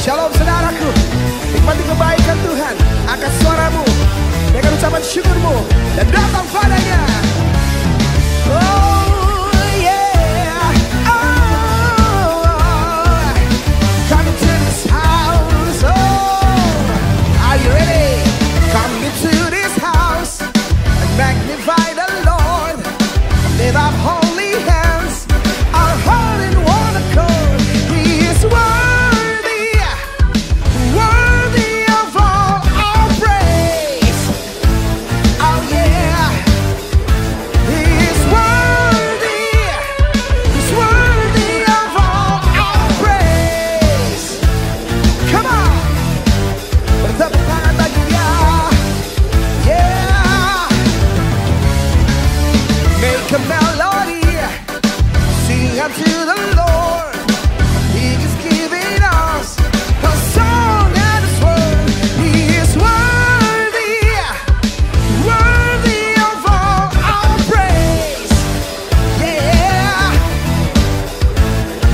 Shalom saudaraku, nikmati kebaikan Tuhan. Angkat suaramu dengan ucapan syukurmu dan datang padanya. Oh yeah, oh, come into this house. Oh, are you ready? Come into this house and magnify the Lord. Lift up holy hands, our heart in one accord. He is worthy, worthy of all our praise. Oh yeah, He is worthy, He's worthy of all our praise. Come on, bertepuk tangan bagi Dia. Yeah, make a melody, sing unto the Lord. He is giving us a song and His word. He is worthy, worthy of all our praise. Yeah,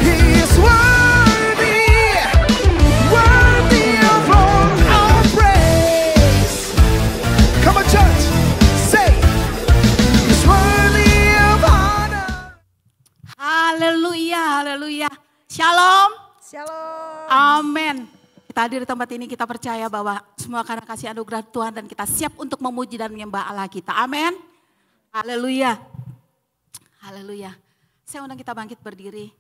He is worthy, worthy of all our praise. Come on, church, say, He's worthy of honor. Haleluya, haleluya. Shalom. Shalom. Amin. Kita hadir di tempat ini, kita percaya bahwa semua karena kasih anugerah Tuhan dan kita siap untuk memuji dan menyembah Allah kita. Amin. Haleluya. Haleluya. Saya undang kita bangkit berdiri.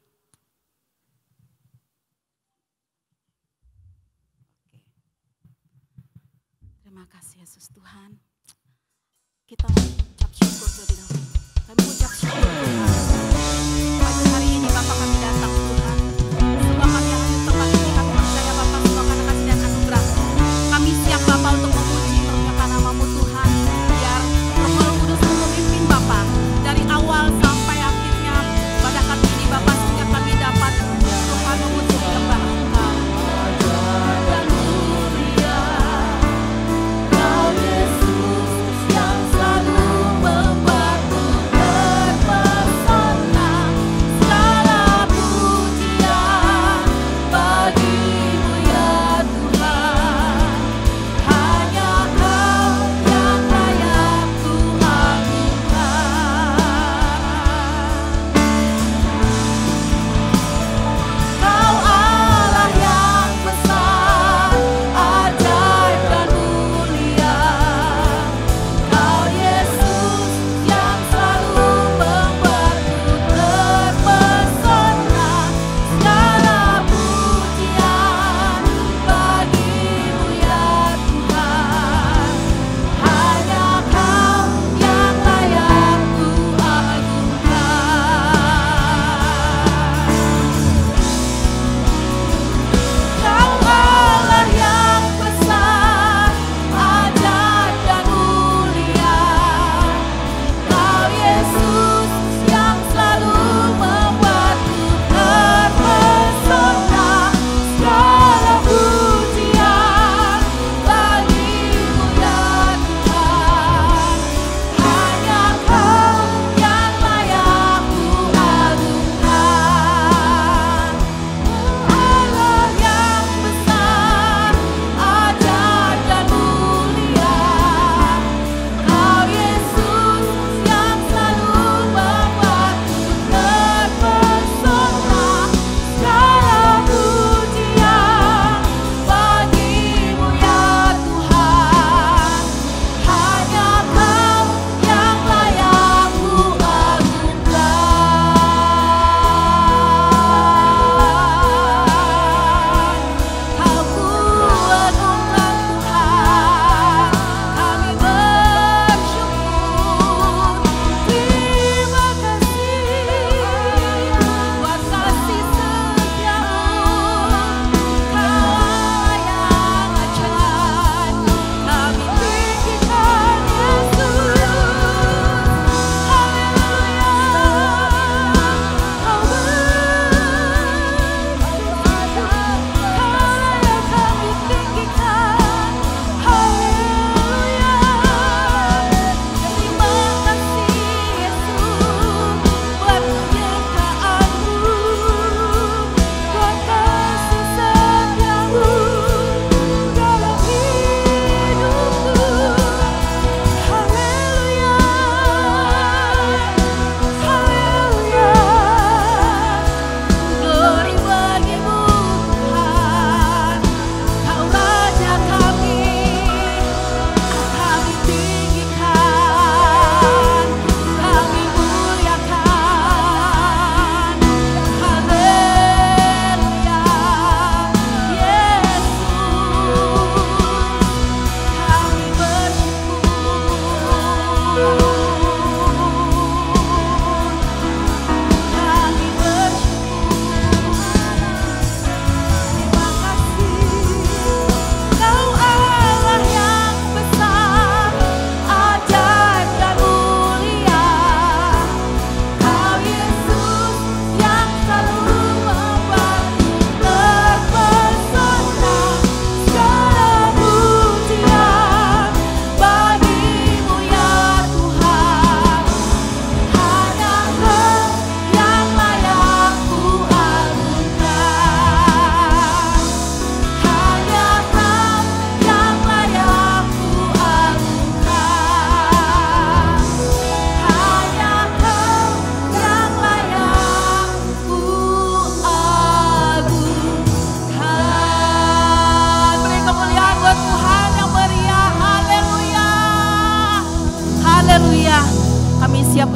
Terima kasih Yesus Tuhan. Kita mengucap syukur terlebih dahulu. Kami mengucap syukur Tuhan. Pagi hari ini Bapak kami datang Tuhan. Semua kami yang hadir tempat ini kami percaya Bapak semua karena kasih dan anugerah. Kami siap Bapak untuk memuji memuliakan nama-Mu Tuhan. Biar Roh Kudus memimpin Bapak dari awal sampai akhirnya pada kali ini Bapak sehingga kami dapat Tuhan memuji menyembah Engkau.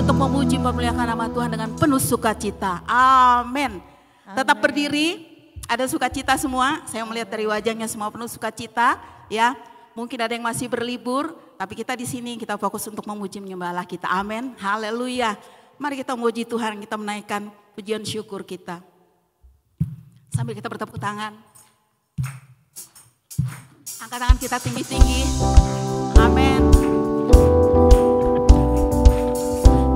untuk memuji memuliakan nama Tuhan dengan penuh sukacita. Amin. Tetap berdiri, ada sukacita semua. Saya melihat dari wajahnya semua penuh sukacita, ya. Mungkin ada yang masih berlibur, tapi kita di sini kita fokus untuk memuji menyembah Allah kita. Amin. Haleluya. Mari kita memuji Tuhan, kita menaikkan pujian syukur kita. Sambil kita bertepuk tangan. Angkat tangan kita tinggi-tinggi. Amin.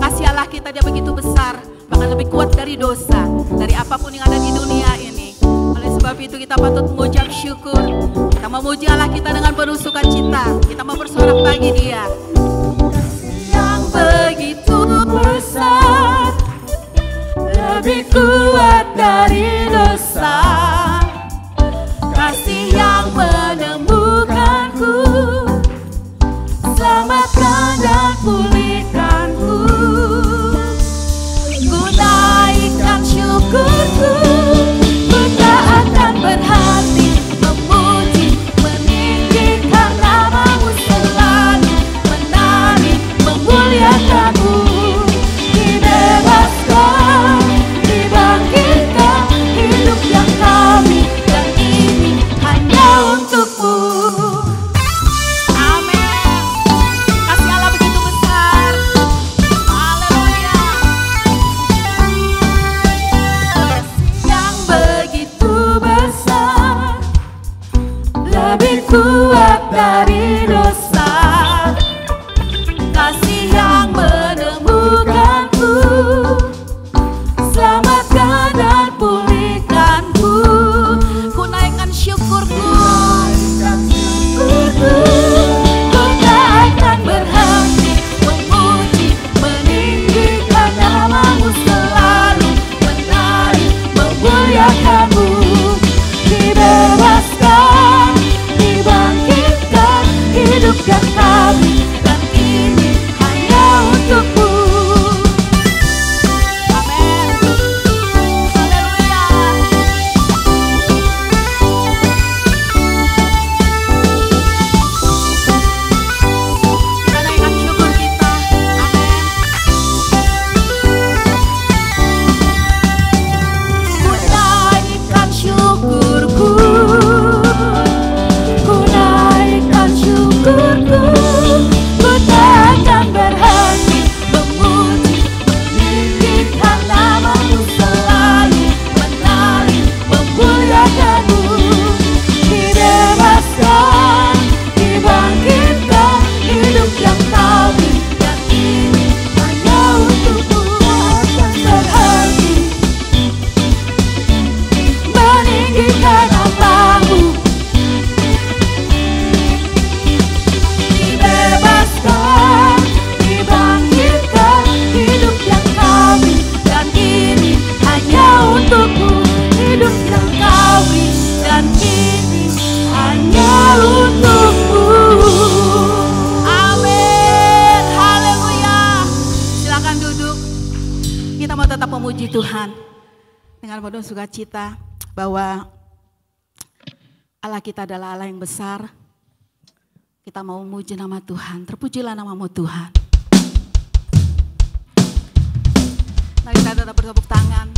Kasih Allah kita dia begitu besar, bahkan lebih kuat dari dosa, dari apapun yang ada di dunia ini. Oleh sebab itu kita patut mengucap syukur. Kita memuji Allah kita dengan penuh sukacita. Kita mau bersorak bagi Dia. Yang begitu besar, lebih kuat dari dosa. Kasih yang menemukanku, selamatkan dan pulihkanku. Ku naikkan syukurku, ku tak akan berhenti memuji, meninggikan namamu selalu, menari, memuliakanmu. Dibebaskan, dibangkitkan, hidup yang kami, dan ini hanya untukmu. Amin. Kasih Allah begitu besar. Haleluya. Yang begitu besar, lebih kuat dari dosa. Kasih yang menemukanku, selamatkan dan pulihkanku. Ku naikkan syukurku, ku tak akan berhenti memuji, meninggikan namamu selalu, menari, memuliakanmu. Dibebaskan, dibangkitkan, hidupkan kami, dan ini hanya untukmu. Amin. Haleluya. Kita naikkan syukur kita. Amin. Ku naikkan syukurku, ku naikkan syukurku, ku tak akan berhenti memuji, meninggikan namamu selalu, menari, memuliakanmu. Dibebaskan, dibangkitkan, hidup yang kami, dan ini hanya untukmu. Akan berhenti meninggikan namamu. Dibebaskan, dibangkitkan, hidup yang kami, dan ini hanya untukmu. Hidup yang kami, dan ini hanya untukmu. Amin. Haleluya. Silakan duduk. Kita mau tetap memuji Tuhan dengan penuh sukacita bahwa Allah kita adalah Allah yang besar. Kita mau memuji nama Tuhan. Terpujilah namamu Tuhan. Mari kita tetap bertepuk tangan.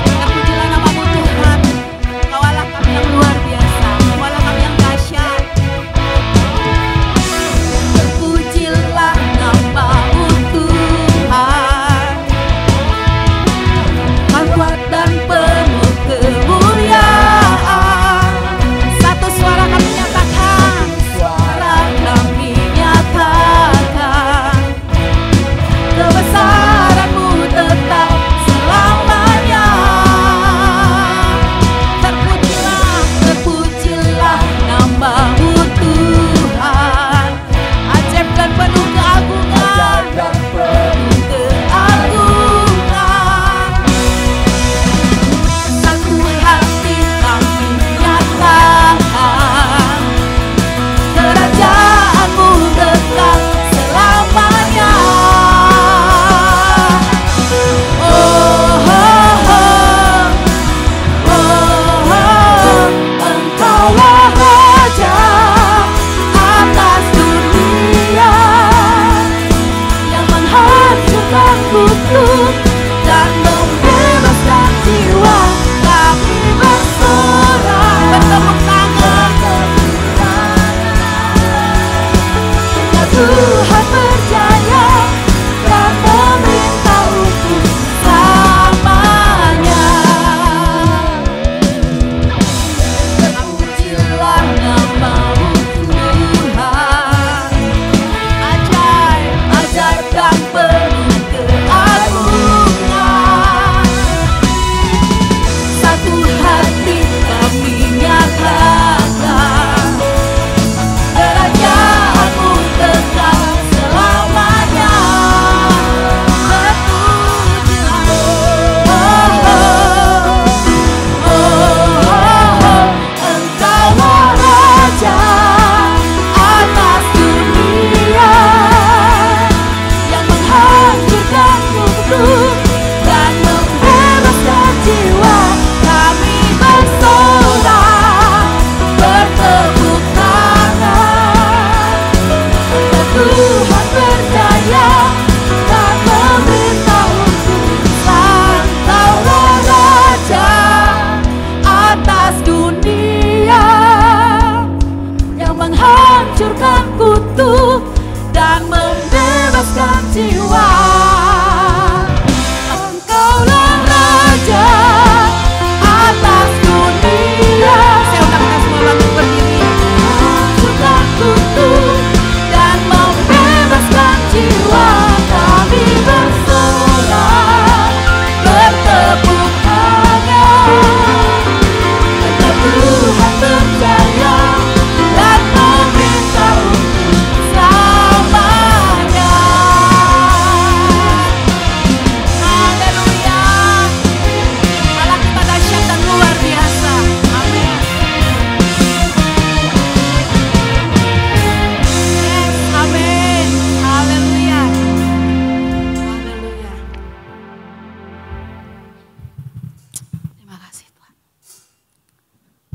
Terpujilah namamu Tuhan. Kau Allah kami yang luar biasa. Kau Allah kami yang dahsyat. Terpujilah namamu Tuhan. Kau kuat dan penuh kemuliaan. Satu suara kami nyatakan, suara kami nyatakan.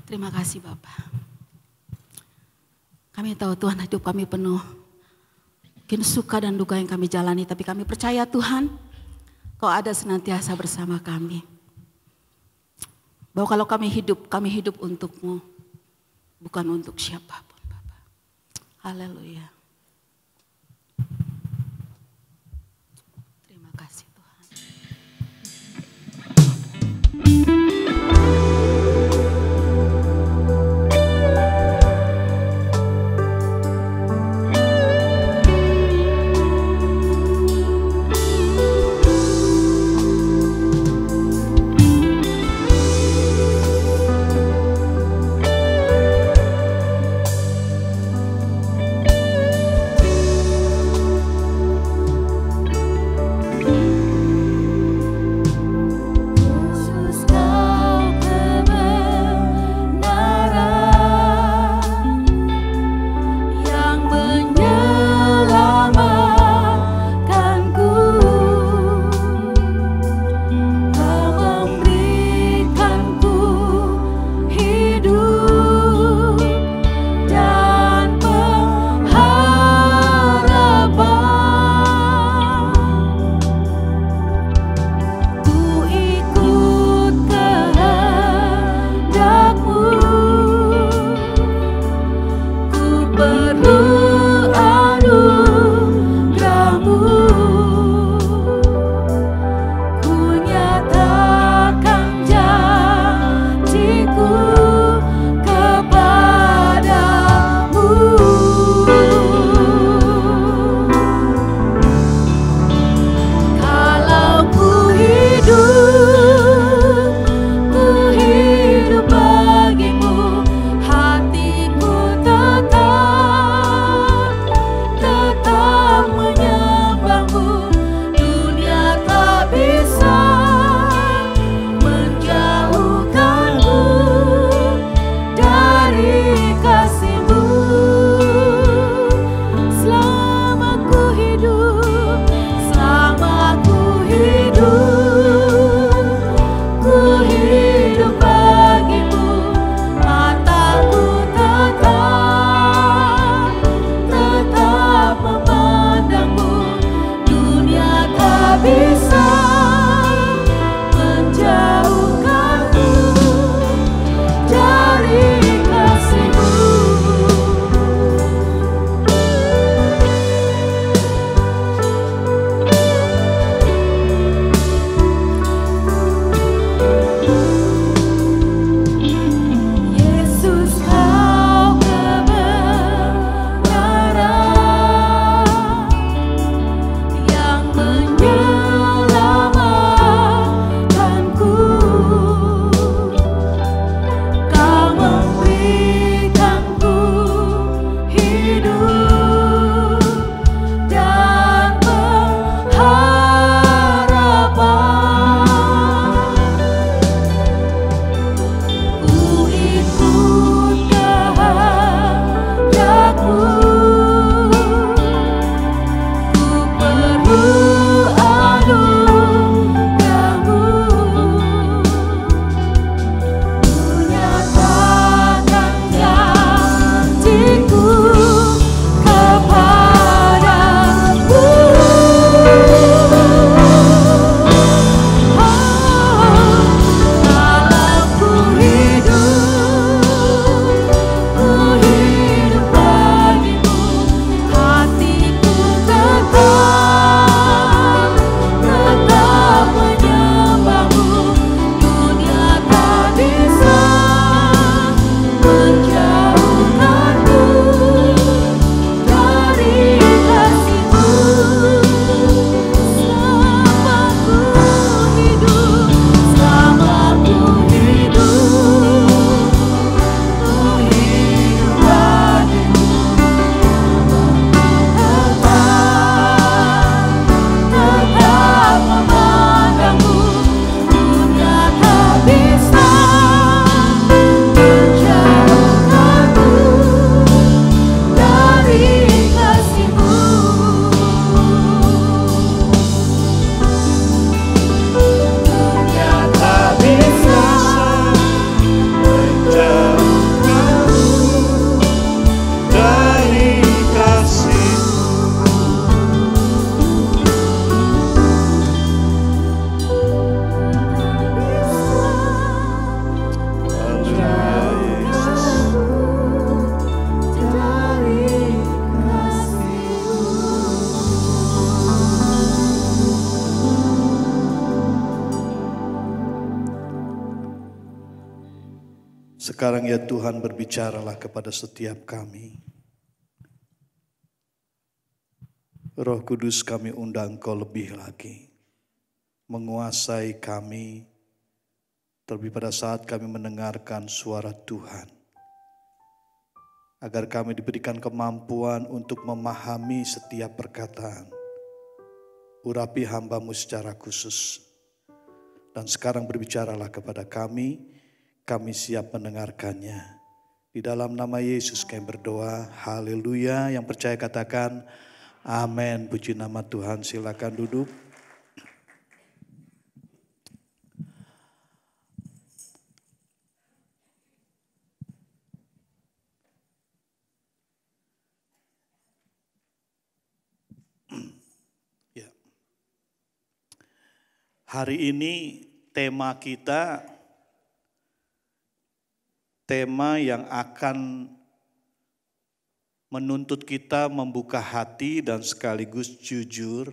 Terima kasih Bapak. Kami tahu Tuhan hidup kami penuh mungkin suka dan duka yang kami jalani, tapi kami percaya Tuhan Kau ada senantiasa bersama kami. Bahwa kalau kami hidup untuk-Mu, bukan untuk siapapun Bapak. Haleluya. Terima kasih Tuhan. Sekarang ya Tuhan, berbicaralah kepada setiap kami. Roh Kudus, kami undang Engkau lebih lagi, menguasai kami, terlebih pada saat kami mendengarkan suara Tuhan. Agar kami diberikan kemampuan untuk memahami setiap perkataan. Urapi hamba-Mu secara khusus. Dan sekarang berbicaralah kepada kami siap mendengarkannya. Di dalam nama Yesus kami berdoa, haleluya. Yang percaya katakan amin. Puji nama Tuhan, silakan duduk. Ya. Hari ini tema kita, tema yang akan menuntut kita membuka hati dan sekaligus jujur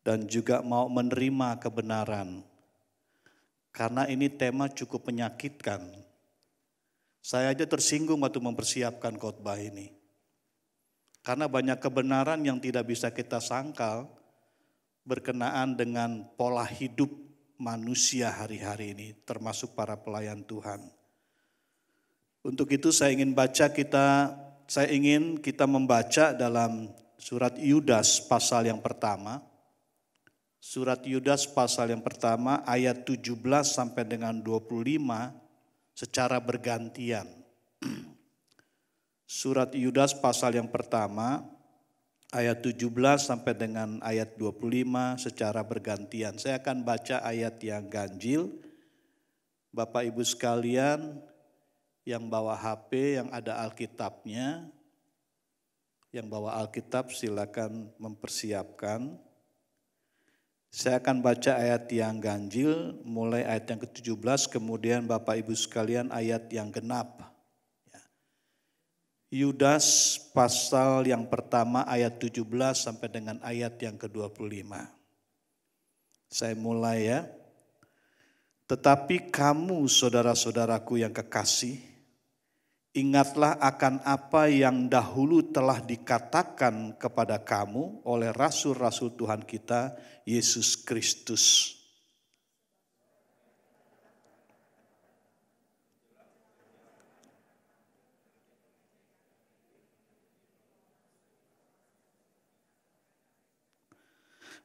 dan juga mau menerima kebenaran. Karena ini tema cukup menyakitkan. Saya aja tersinggung waktu mempersiapkan khotbah ini. Karena banyak kebenaran yang tidak bisa kita sangkal berkenaan dengan pola hidup manusia hari-hari ini, termasuk para pelayan Tuhan. Untuk itu saya ingin kita membaca dalam surat Yudas pasal yang pertama. Surat Yudas pasal yang pertama ayat 17 sampai dengan 25 secara bergantian. Surat Yudas pasal yang pertama ayat 17 sampai dengan ayat 25 secara bergantian. Saya akan baca ayat yang ganjil. Bapak Ibu sekalian, yang bawa HP, yang ada Alkitabnya, yang bawa Alkitab silakan mempersiapkan. Saya akan baca ayat yang ganjil, mulai ayat yang ke-17, kemudian Bapak Ibu sekalian ayat yang genap. Yudas pasal yang pertama ayat 17 sampai dengan ayat yang ke-25. Saya mulai ya. Tetapi kamu saudara-saudaraku yang kekasih, ingatlah akan apa yang dahulu telah dikatakan kepada kamu oleh rasul-rasul Tuhan kita, Yesus Kristus.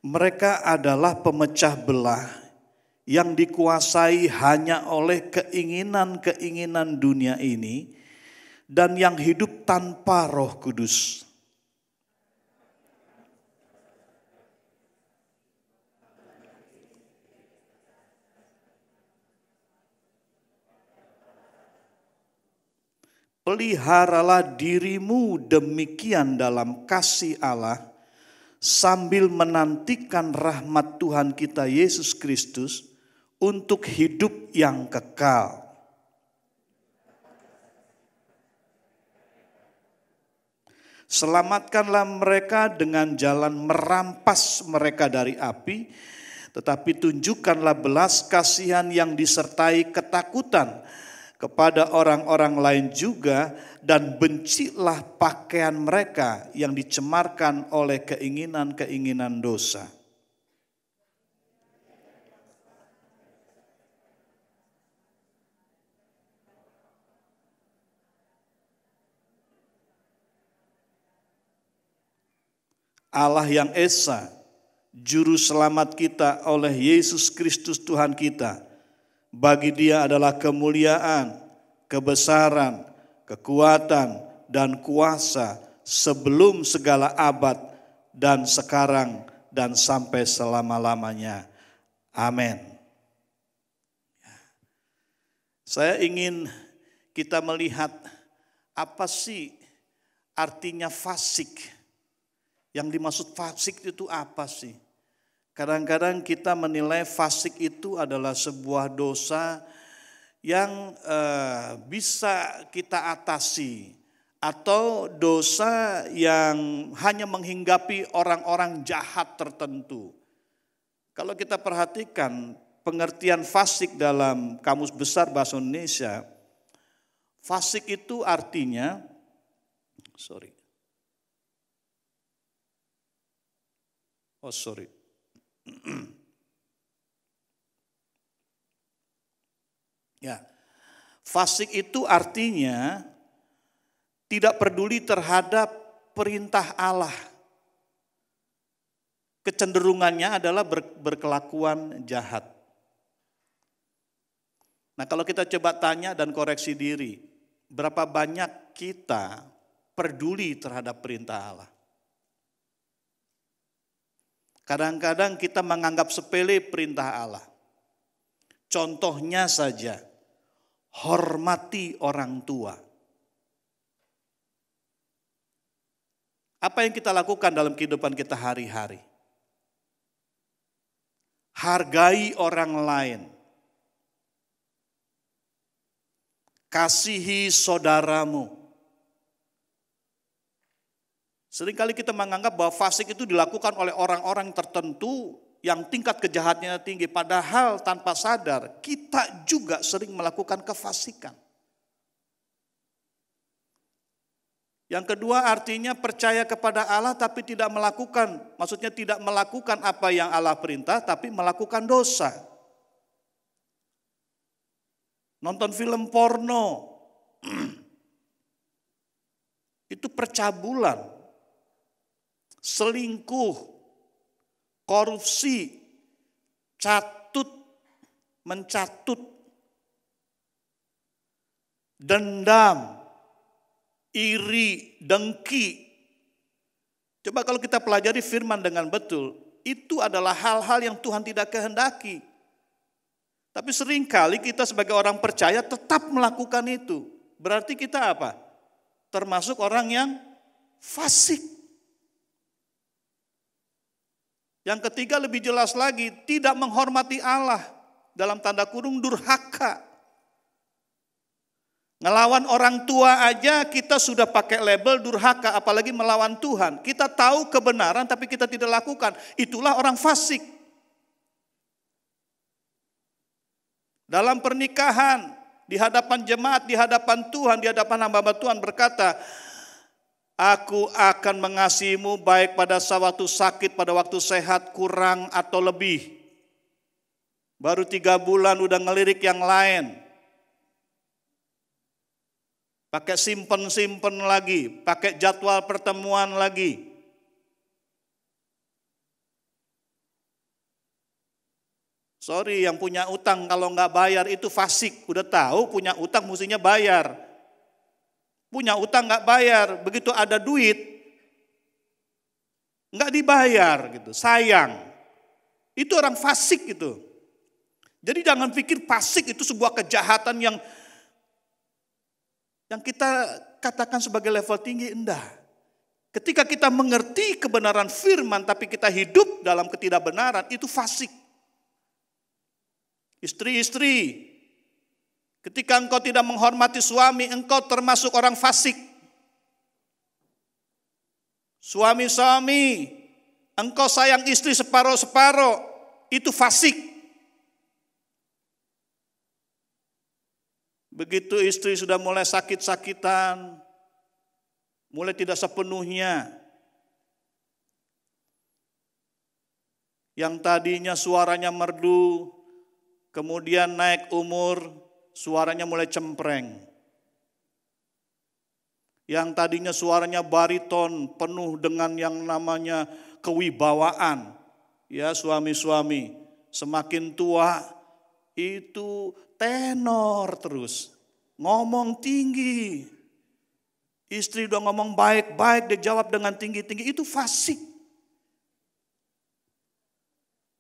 Mereka adalah pemecah belah yang dikuasai hanya oleh keinginan-keinginan dunia ini dan yang hidup tanpa Roh Kudus. Peliharalah dirimu demikian dalam kasih Allah, sambil menantikan rahmat Tuhan kita Yesus Kristus untuk hidup yang kekal. Selamatkanlah mereka dengan jalan merampas mereka dari api, tetapi tunjukkanlah belas kasihan yang disertai ketakutan kepada orang-orang lain juga, dan bencilah pakaian mereka yang dicemarkan oleh keinginan-keinginan dosa. Allah yang Esa, Juru Selamat kita oleh Yesus Kristus Tuhan kita, bagi Dia adalah kemuliaan, kebesaran, kekuatan, dan kuasa sebelum segala abad dan sekarang dan sampai selama-lamanya. Amin. Saya ingin kita melihat apa sih artinya fasik. Yang dimaksud fasik itu apa sih? Kadang-kadang kita menilai fasik itu adalah sebuah dosa yang bisa kita atasi, atau dosa yang hanya menghinggapi orang-orang jahat tertentu. Kalau kita perhatikan pengertian fasik dalam Kamus Besar Bahasa Indonesia, Fasik itu artinya, Ya, fasik itu artinya tidak peduli terhadap perintah Allah. Kecenderungannya adalah berkelakuan jahat. Nah, kalau kita coba tanya dan koreksi diri, berapa banyak kita peduli terhadap perintah Allah? Kadang-kadang kita menganggap sepele perintah Allah. Contohnya saja, hormati orang tua. Apa yang kita lakukan dalam kehidupan kita hari-hari? Hargai orang lain. Kasihi saudaramu. Seringkali kita menganggap bahwa fasik itu dilakukan oleh orang-orang tertentu yang tingkat kejahatannya tinggi. Padahal tanpa sadar kita juga sering melakukan kefasikan. Yang kedua artinya percaya kepada Allah tapi tidak melakukan. Maksudnya tidak melakukan apa yang Allah perintah tapi melakukan dosa. Nonton film porno. Itu percabulan. Selingkuh. Korupsi, mencatut, dendam, iri, dengki. Coba kalau kita pelajari firman dengan betul, itu adalah hal-hal yang Tuhan tidak kehendaki. Tapi seringkali kita sebagai orang percaya tetap melakukan itu. Berarti kita apa? Termasuk orang yang fasik. Yang ketiga lebih jelas lagi, tidak menghormati Allah. Dalam tanda kurung durhaka. Ngelawan orang tua aja kita sudah pakai label durhaka, apalagi melawan Tuhan. Kita tahu kebenaran tapi kita tidak lakukan. Itulah orang fasik. Dalam pernikahan, di hadapan jemaat, di hadapan Tuhan, di hadapan hamba Tuhan berkata, aku akan mengasihimu baik pada waktu sakit, pada waktu sehat, kurang atau lebih. Baru 3 bulan udah ngelirik yang lain. Pakai simpen lagi, pakai jadwal pertemuan lagi. Sorry, yang punya utang kalau nggak bayar itu fasik. Udah tahu punya utang mestinya bayar. Punya utang nggak bayar, begitu ada duit nggak dibayar gitu, sayang. Itu orang fasik gitu. Jadi jangan pikir fasik itu sebuah kejahatan yang kita katakan sebagai level tinggi, enggak. Ketika kita mengerti kebenaran firman tapi kita hidup dalam ketidakbenaran, itu fasik. Istri-istri, ketika engkau tidak menghormati suami, engkau termasuk orang fasik. Suami-suami, engkau sayang istri separuh-separuh, itu fasik. Begitu istri sudah mulai sakit-sakitan, mulai tidak sepenuhnya. Yang tadinya suaranya merdu, kemudian naik umur, suaranya mulai cempreng. Yang tadinya suaranya bariton, penuh dengan yang namanya kewibawaan. Ya, suami-suami semakin tua itu tenor terus. Ngomong tinggi. Istri udah ngomong baik-baik, dia jawab dengan tinggi-tinggi. Itu fasik.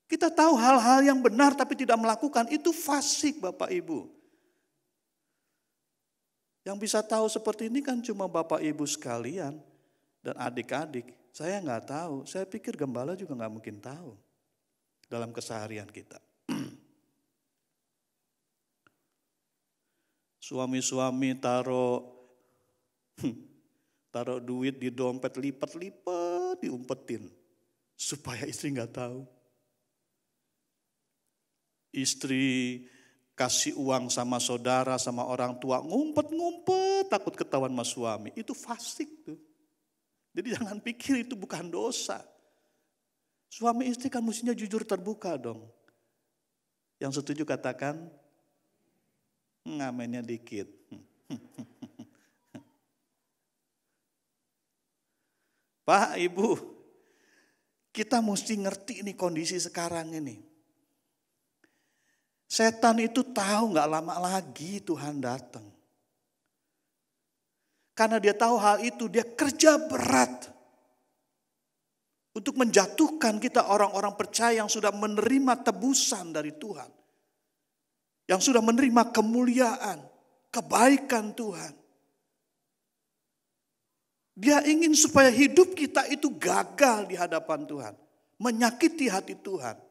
Kita tahu hal-hal yang benar tapi tidak melakukan, itu fasik Bapak Ibu. Yang bisa tahu seperti ini kan cuma Bapak Ibu sekalian dan adik-adik. Saya nggak tahu, saya pikir gembala juga nggak mungkin tahu dalam keseharian kita. Suami-suami taruh duit di dompet, lipat-lipat, diumpetin supaya istri nggak tahu. Istri kasih uang sama saudara, sama orang tua, ngumpet-ngumpet takut ketahuan sama suami. Itu fasik tuh. Jadi jangan pikir itu bukan dosa. Suami istri kan mestinya jujur terbuka dong. Yang setuju katakan, ngamennya dikit. Pak, Ibu, kita mesti ngerti ini kondisi sekarang ini. Setan itu tahu gak lama lagi Tuhan datang. Karena dia tahu hal itu, dia kerja berat untuk menjatuhkan kita orang-orang percaya yang sudah menerima tebusan dari Tuhan. Yang sudah menerima kemuliaan, kebaikan Tuhan. Dia ingin supaya hidup kita itu gagal di hadapan Tuhan. Menyakiti hati Tuhan.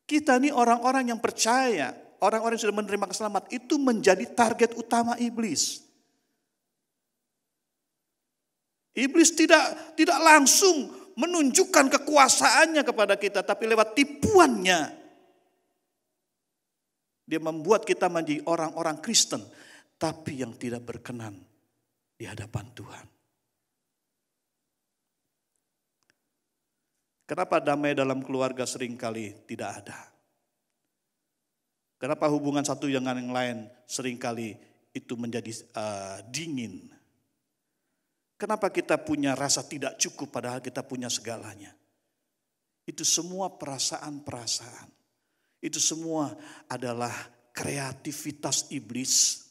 Kita ini orang-orang yang percaya, orang-orang yang sudah menerima keselamatan itu menjadi target utama iblis. Iblis tidak langsung menunjukkan kekuasaannya kepada kita, tapi lewat tipuannya. Dia membuat kita menjadi orang-orang Kristen, tapi yang tidak berkenan di hadapan Tuhan. Kenapa damai dalam keluarga seringkali tidak ada? Kenapa hubungan satu dengan yang lain seringkali itu menjadi dingin? Kenapa kita punya rasa tidak cukup padahal kita punya segalanya? Itu semua perasaan-perasaan. Itu semua adalah kreativitas iblis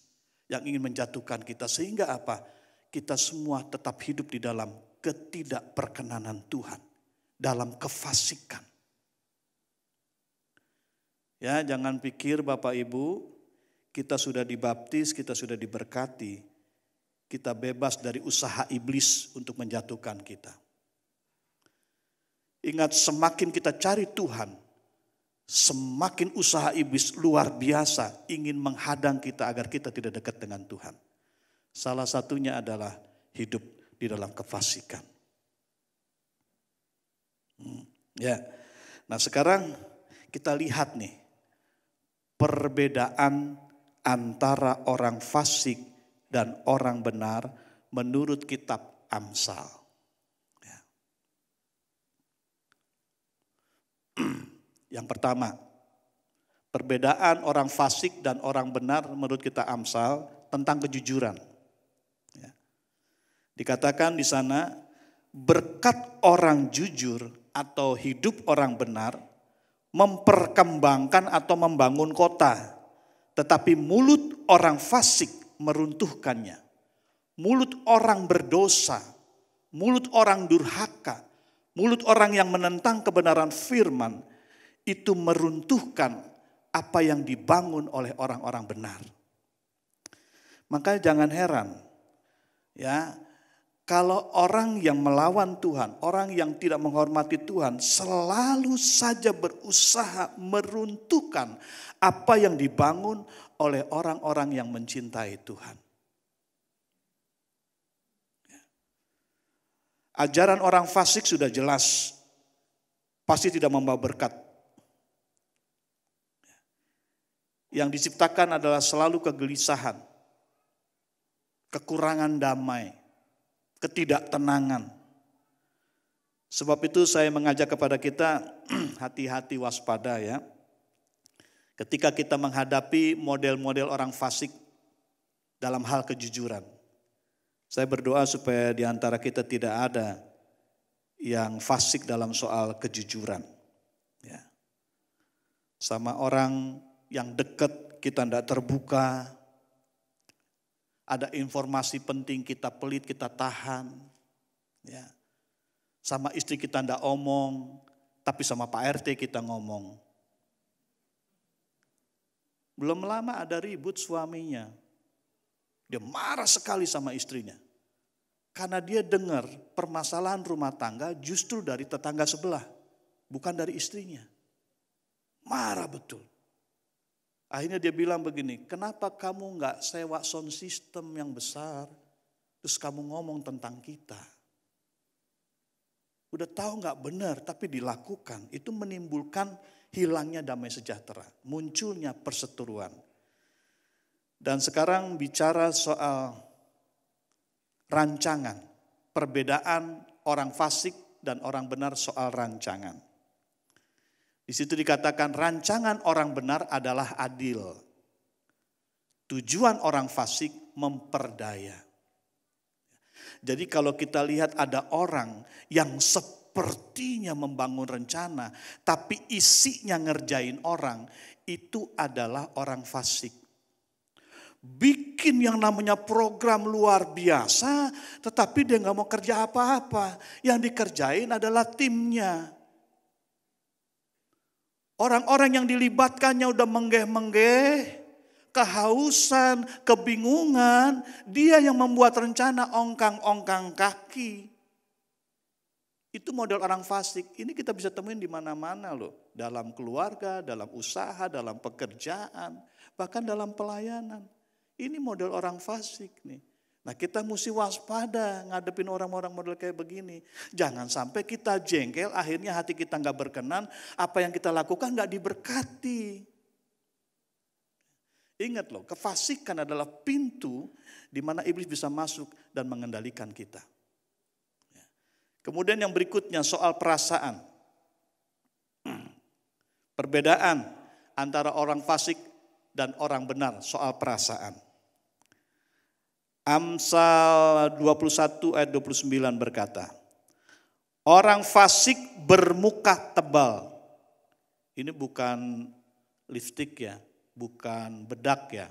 yang ingin menjatuhkan kita. Sehingga apa? Kita semua tetap hidup di dalam ketidakperkenanan Tuhan. Dalam kefasikan. Ya, jangan pikir Bapak Ibu, kita sudah dibaptis, kita sudah diberkati. Kita bebas dari usaha iblis untuk menjatuhkan kita. Ingat, semakin kita cari Tuhan, semakin usaha iblis luar biasa ingin menghadang kita agar kita tidak dekat dengan Tuhan. Salah satunya adalah hidup di dalam kefasikan. Ya, nah sekarang kita lihat nih perbedaan antara orang fasik dan orang benar menurut kitab Amsal. Ya. Yang pertama, perbedaan orang fasik dan orang benar menurut kitab Amsal tentang kejujuran. Ya. Dikatakan di sana, berkat orang jujur atau hidup orang benar memperkembangkan atau membangun kota, tetapi mulut orang fasik meruntuhkannya. Mulut orang berdosa, mulut orang durhaka, mulut orang yang menentang kebenaran firman itu meruntuhkan apa yang dibangun oleh orang-orang benar. Makanya jangan heran ya, kalau orang yang melawan Tuhan, orang yang tidak menghormati Tuhan selalu saja berusaha meruntuhkan apa yang dibangun oleh orang-orang yang mencintai Tuhan. Ajaran orang fasik sudah jelas, pasti tidak membawa berkat. Yang diciptakan adalah selalu kegelisahan, kekurangan damai, ketidaktenangan. Sebab itu saya mengajak kepada kita hati-hati, waspada ya. Ketika kita menghadapi model-model orang fasik dalam hal kejujuran. Saya berdoa supaya di antara kita tidak ada yang fasik dalam soal kejujuran. Ya. Sama orang yang dekat kita tidak terbuka. Ada informasi penting kita pelit, kita tahan. Ya. Sama istri kita tidak omong, tapi sama Pak RT kita ngomong. Belum lama ada ribut suaminya. Dia marah sekali sama istrinya. Karena dia dengar permasalahan rumah tangga justru dari tetangga sebelah. Bukan dari istrinya. Marah betul. Akhirnya dia bilang begini, kenapa kamu gak sewa sound system yang besar, terus kamu ngomong tentang kita. Udah tahu gak benar, tapi dilakukan. Itu menimbulkan hilangnya damai sejahtera, munculnya perseteruan. Dan sekarang bicara soal rancangan, perbedaan orang fasik dan orang benar soal rancangan. Di situ dikatakan rancangan orang benar adalah adil. Tujuan orang fasik memperdaya. Jadi kalau kita lihat ada orang yang sepertinya membangun rencana, tapi isinya ngerjain orang, itu adalah orang fasik. Bikin yang namanya program luar biasa, tetapi dia gak mau kerja apa-apa. Yang dikerjain adalah timnya. Orang-orang yang dilibatkannya udah menggeh-menggeh, kehausan, kebingungan. Dia yang membuat rencana ongkang-ongkang kaki. Itu model orang fasik. Ini kita bisa temuin di mana-mana loh. Dalam keluarga, dalam usaha, dalam pekerjaan, bahkan dalam pelayanan. Ini model orang fasik nih. Nah kita mesti waspada ngadepin orang-orang model kayak begini. Jangan sampai kita jengkel, akhirnya hati kita gak berkenan, apa yang kita lakukan gak diberkati. Ingat loh, kefasikan adalah pintu di mana iblis bisa masuk dan mengendalikan kita. Kemudian yang berikutnya soal perasaan. Perbedaan antara orang fasik dan orang benar soal perasaan. Amsal 21 ayat 29 berkata, orang fasik bermuka tebal. Ini bukan lipstik ya, bukan bedak ya.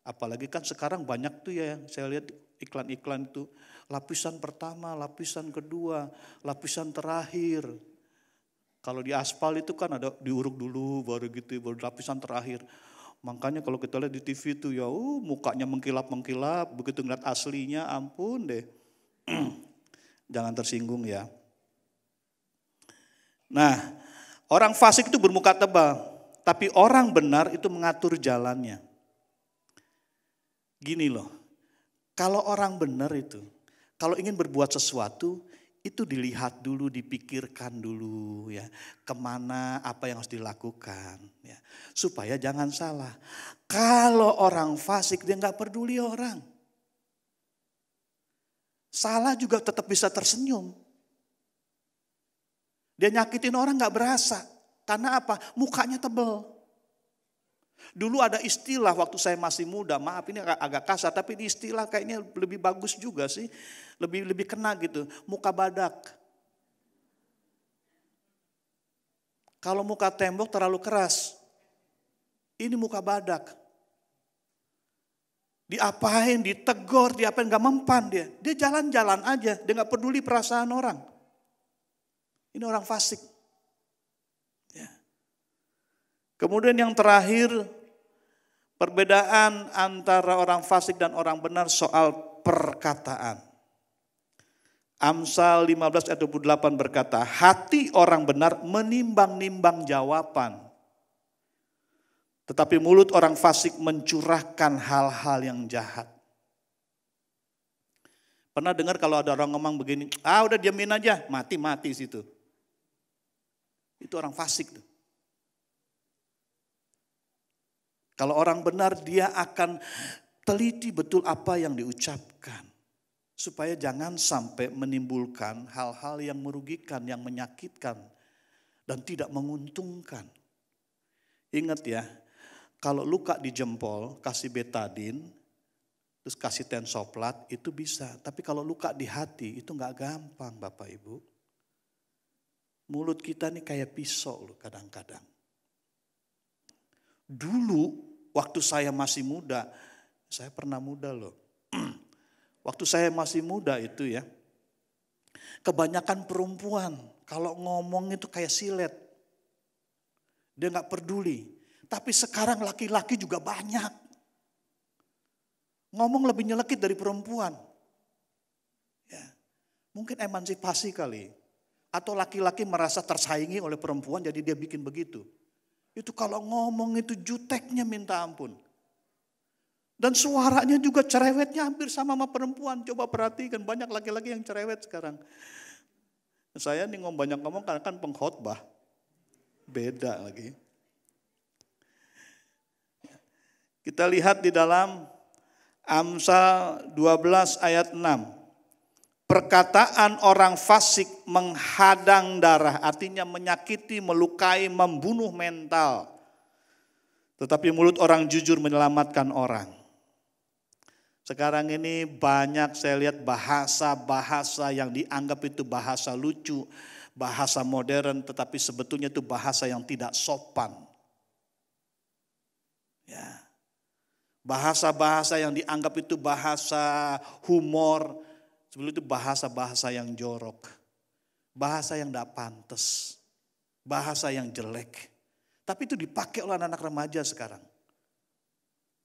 Apalagi kan sekarang banyak tuh ya, saya lihat iklan-iklan itu. Lapisan pertama, lapisan kedua, lapisan terakhir. Kalau di aspal itu kan ada diuruk dulu, baru gitu, baru lapisan terakhir. Makanya kalau kita lihat di TV itu ya mukanya mengkilap-mengkilap, begitu ngeliat aslinya ampun deh. Jangan tersinggung ya. Nah, orang fasik itu bermuka tebal, tapi orang benar itu mengatur jalannya. Gini loh, kalau orang benar itu, kalau ingin berbuat sesuatu, itu dilihat dulu, dipikirkan dulu ya, kemana, apa yang harus dilakukan ya, supaya jangan salah. Kalau orang fasik dia nggak peduli orang, salah juga tetap bisa tersenyum. Dia nyakitin orang nggak berasa, karena apa? Mukanya tebel. Dulu ada istilah waktu saya masih muda, maaf ini agak kasar, tapi di istilah kayaknya lebih bagus juga sih, lebih kena gitu, muka badak. Kalau muka tembok terlalu keras, ini muka badak. Diapain, ditegor, diapain, gak mempan dia. Dia jalan-jalan aja, dia gak peduli perasaan orang. Ini orang fasik. Ya. Kemudian yang terakhir, perbedaan antara orang fasik dan orang benar soal perkataan. Amsal 15 ayat 28 berkata, hati orang benar menimbang-nimbang jawaban. Tetapi mulut orang fasik mencurahkan hal-hal yang jahat. Pernah dengar kalau ada orang ngomong begini, udah diamin aja, mati-mati situ. Itu orang fasik tuh. Kalau orang benar dia akan teliti betul apa yang diucapkan. Supaya jangan sampai menimbulkan hal-hal yang merugikan, yang menyakitkan. Dan tidak menguntungkan. Ingat ya, kalau luka di jempol kasih betadin, terus kasih tensoplat itu bisa. Tapi kalau luka di hati itu gak gampang Bapak Ibu. Mulut kita nih kayak pisau loh kadang-kadang. Dulu waktu saya masih muda, saya pernah muda loh. Waktu saya masih muda itu ya, kebanyakan perempuan kalau ngomong itu kayak silet. Dia gak peduli. Tapi sekarang laki-laki juga banyak. Ngomong lebih nyelekit dari perempuan. Ya, mungkin emansipasi kali. Atau laki-laki merasa tersaingi oleh perempuan jadi dia bikin begitu. Itu kalau ngomong itu juteknya minta ampun. Dan suaranya juga cerewetnya hampir sama perempuan. Coba perhatikan banyak laki-laki yang cerewet sekarang. Saya nih banyak ngomong karena kan pengkhotbah. Beda lagi. Kita lihat di dalam Amsal 12 ayat 6. Perkataan orang fasik menghadang darah, artinya menyakiti, melukai, membunuh mental. Tetapi mulut orang jujur menyelamatkan orang. Sekarang ini banyak saya lihat bahasa-bahasa yang dianggap itu bahasa lucu, bahasa modern, tetapi sebetulnya itu bahasa yang tidak sopan. Ya. Bahasa-bahasa yang dianggap itu bahasa humor, sebelum itu bahasa-bahasa yang jorok. Bahasa yang tidak pantas, bahasa yang jelek. Tapi itu dipakai oleh anak-anak remaja sekarang.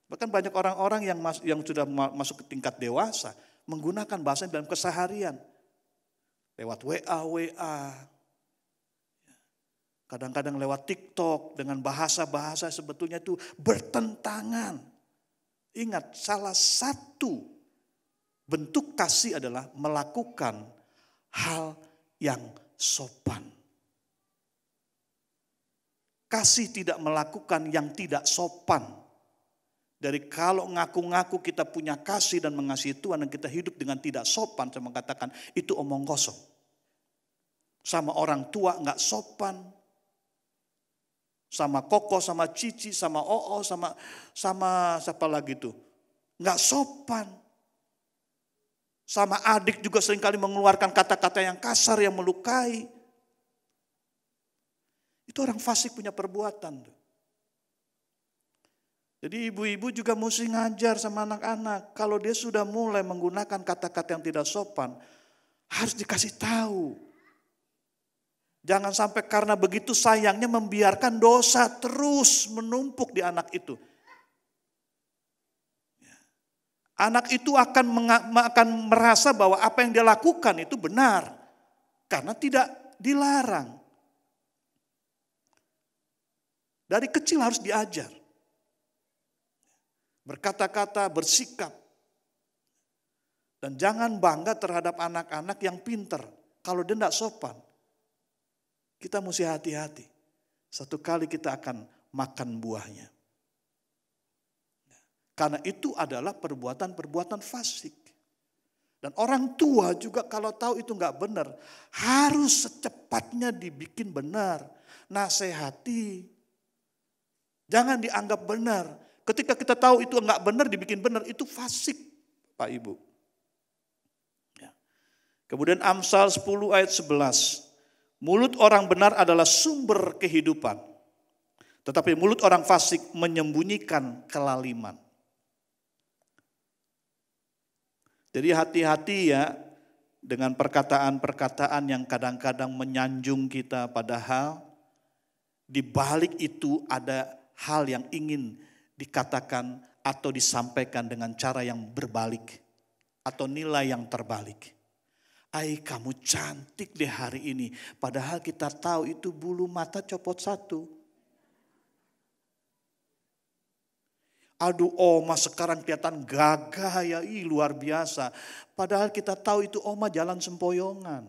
Bahkan banyak orang-orang yang sudah masuk ke tingkat dewasa menggunakan bahasa dalam keseharian. Lewat WA. Kadang-kadang lewat TikTok dengan bahasa-bahasa sebetulnya itu bertentangan. Ingat, salah satu bentuk kasih adalah melakukan hal yang sopan. Kasih tidak melakukan yang tidak sopan. Dari kalau ngaku-ngaku kita punya kasih dan mengasihi Tuhan dan kita hidup dengan tidak sopan, saya mengatakan itu omong kosong. Sama orang tua nggak sopan. Sama koko, sama cici, sama oo, sama siapa lagi tuh. Nggak sopan. Sama adik juga seringkali mengeluarkan kata-kata yang kasar, yang melukai. Itu orang fasik punya perbuatan. Jadi ibu-ibu juga mesti ngajar sama anak-anak. Kalau dia sudah mulai menggunakan kata-kata yang tidak sopan, harus dikasih tahu. Jangan sampai karena begitu sayangnya membiarkan dosa terus menumpuk di anak itu. Anak itu akan merasa bahwa apa yang dia lakukan itu benar. Karena tidak dilarang. Dari kecil harus diajar. Berkata-kata, bersikap. Dan jangan bangga terhadap anak-anak yang pinter. Kalau dia tidak sopan. Kita mesti hati-hati. Satu kali kita akan makan buahnya. Karena itu adalah perbuatan-perbuatan fasik. Dan orang tua juga kalau tahu itu enggak benar, harus secepatnya dibikin benar. Nasihati. Jangan dianggap benar. Ketika kita tahu itu enggak benar, dibikin benar, itu fasik, Pak Ibu. Ya. Kemudian Amsal 10 ayat 11. Mulut orang benar adalah sumber kehidupan. Tetapi mulut orang fasik menyembunyikan kelaliman. Jadi hati-hati ya dengan perkataan-perkataan yang kadang-kadang menyanjung kita. Padahal di balik itu ada hal yang ingin dikatakan atau disampaikan dengan cara yang berbalik. Atau nilai yang terbalik. Kamu cantik deh hari ini. Padahal kita tahu itu bulu mata copot satu. Aduh oma sekarang kelihatan gagah ya, luar biasa. Padahal kita tahu itu oma jalan sempoyongan.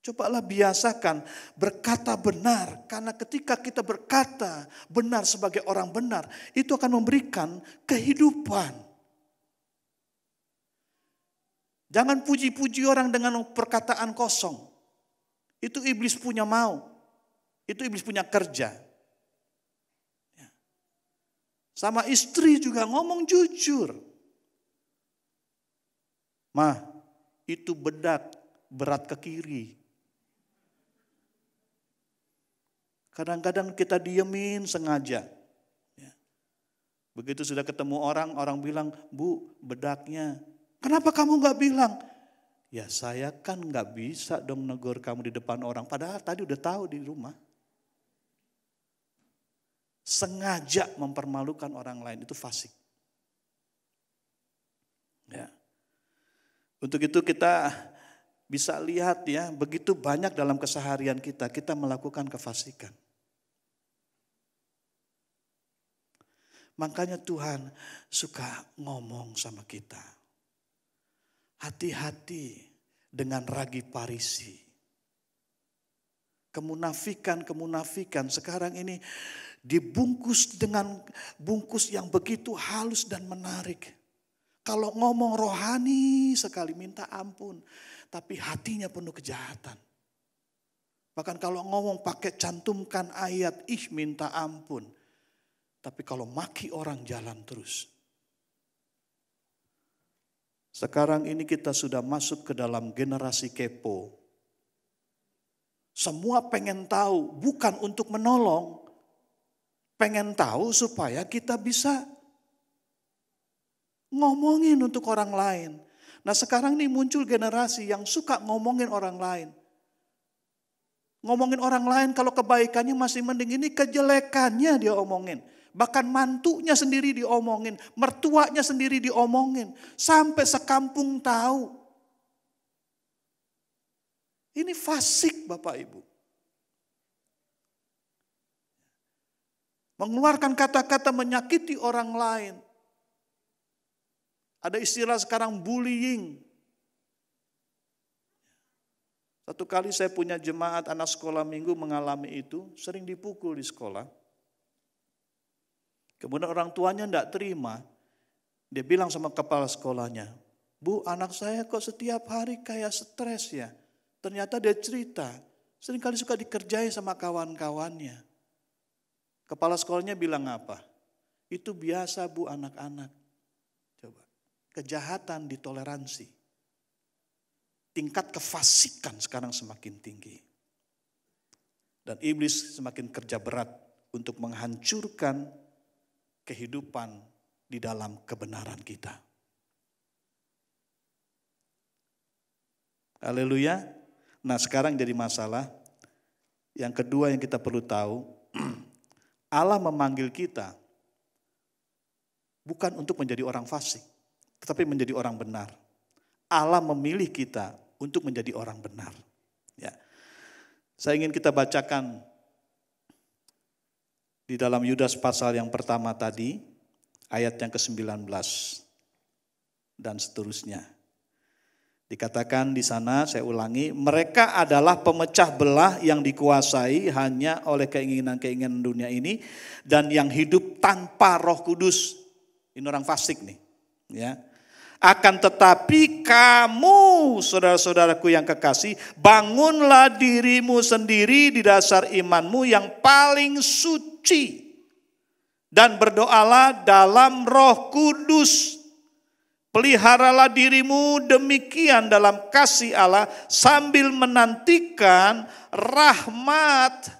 Cobalah biasakan berkata benar. Karena ketika kita berkata benar sebagai orang benar, itu akan memberikan kehidupan. Jangan puji-puji orang dengan perkataan kosong. Itu iblis punya mau. Itu iblis punya kerja. Sama istri juga ngomong jujur. Mah, itu bedak berat ke kiri. Kadang-kadang kita diemin sengaja. Begitu sudah ketemu orang bilang, Bu bedaknya. Kenapa kamu gak bilang? Ya saya kan gak bisa dong negur kamu di depan orang. Padahal tadi udah tahu di rumah. Sengaja mempermalukan orang lain itu fasik. Ya. Untuk itu kita bisa lihat ya, begitu banyak dalam keseharian kita melakukan kefasikan. Makanya Tuhan suka ngomong sama kita. Hati-hati dengan ragi parisi. kemunafikan sekarang ini dibungkus dengan bungkus yang begitu halus dan menarik. Kalau ngomong rohani sekali minta ampun, tapi hatinya penuh kejahatan. Bahkan kalau ngomong pakai cantumkan ayat, minta ampun. Tapi kalau maki orang jalan terus. Sekarang ini kita sudah masuk ke dalam generasi kepo. Semua pengen tahu, bukan untuk menolong. Pengen tahu supaya kita bisa ngomongin untuk orang lain. Nah sekarang ini muncul generasi yang suka ngomongin orang lain. Ngomongin orang lain kalau kebaikannya masih mending, ini kejelekannya dia omongin. Bahkan mantunya sendiri diomongin, mertuanya sendiri diomongin. Sampai sekampung tahu. Ini fasik Bapak Ibu. Mengeluarkan kata-kata menyakiti orang lain. Ada istilah sekarang bullying. Satu kali saya punya jemaat anak sekolah minggu mengalami itu, sering dipukul di sekolah. Kemudian orang tuanya tidak terima, dia bilang sama kepala sekolahnya, "Bu, anak saya kok setiap hari kayak stres ya?" Ternyata dia cerita, seringkali suka dikerjain sama kawan-kawannya. Kepala sekolahnya bilang apa? "Itu biasa Bu anak-anak." Coba, kejahatan ditoleransi. Tingkat kefasikan sekarang semakin tinggi. Dan iblis semakin kerja berat untuk menghancurkan kehidupan di dalam kebenaran kita. Haleluya. Nah sekarang jadi masalah. Yang kedua yang kita perlu tahu, Allah memanggil kita bukan untuk menjadi orang fasik, tetapi menjadi orang benar. Allah memilih kita untuk menjadi orang benar. Ya. Saya ingin kita bacakan di dalam Yudas pasal yang pertama tadi, ayat yang ke-19 dan seterusnya. Dikatakan di sana, saya ulangi, mereka adalah pemecah belah yang dikuasai hanya oleh keinginan-keinginan dunia ini dan yang hidup tanpa Roh Kudus. Ini orang fasik nih, ya. Akan tetapi kamu, saudara-saudaraku yang kekasih, bangunlah dirimu sendiri di dasar imanmu yang paling suci dan berdoalah dalam Roh Kudus. Peliharalah dirimu demikian dalam kasih Allah sambil menantikan rahmat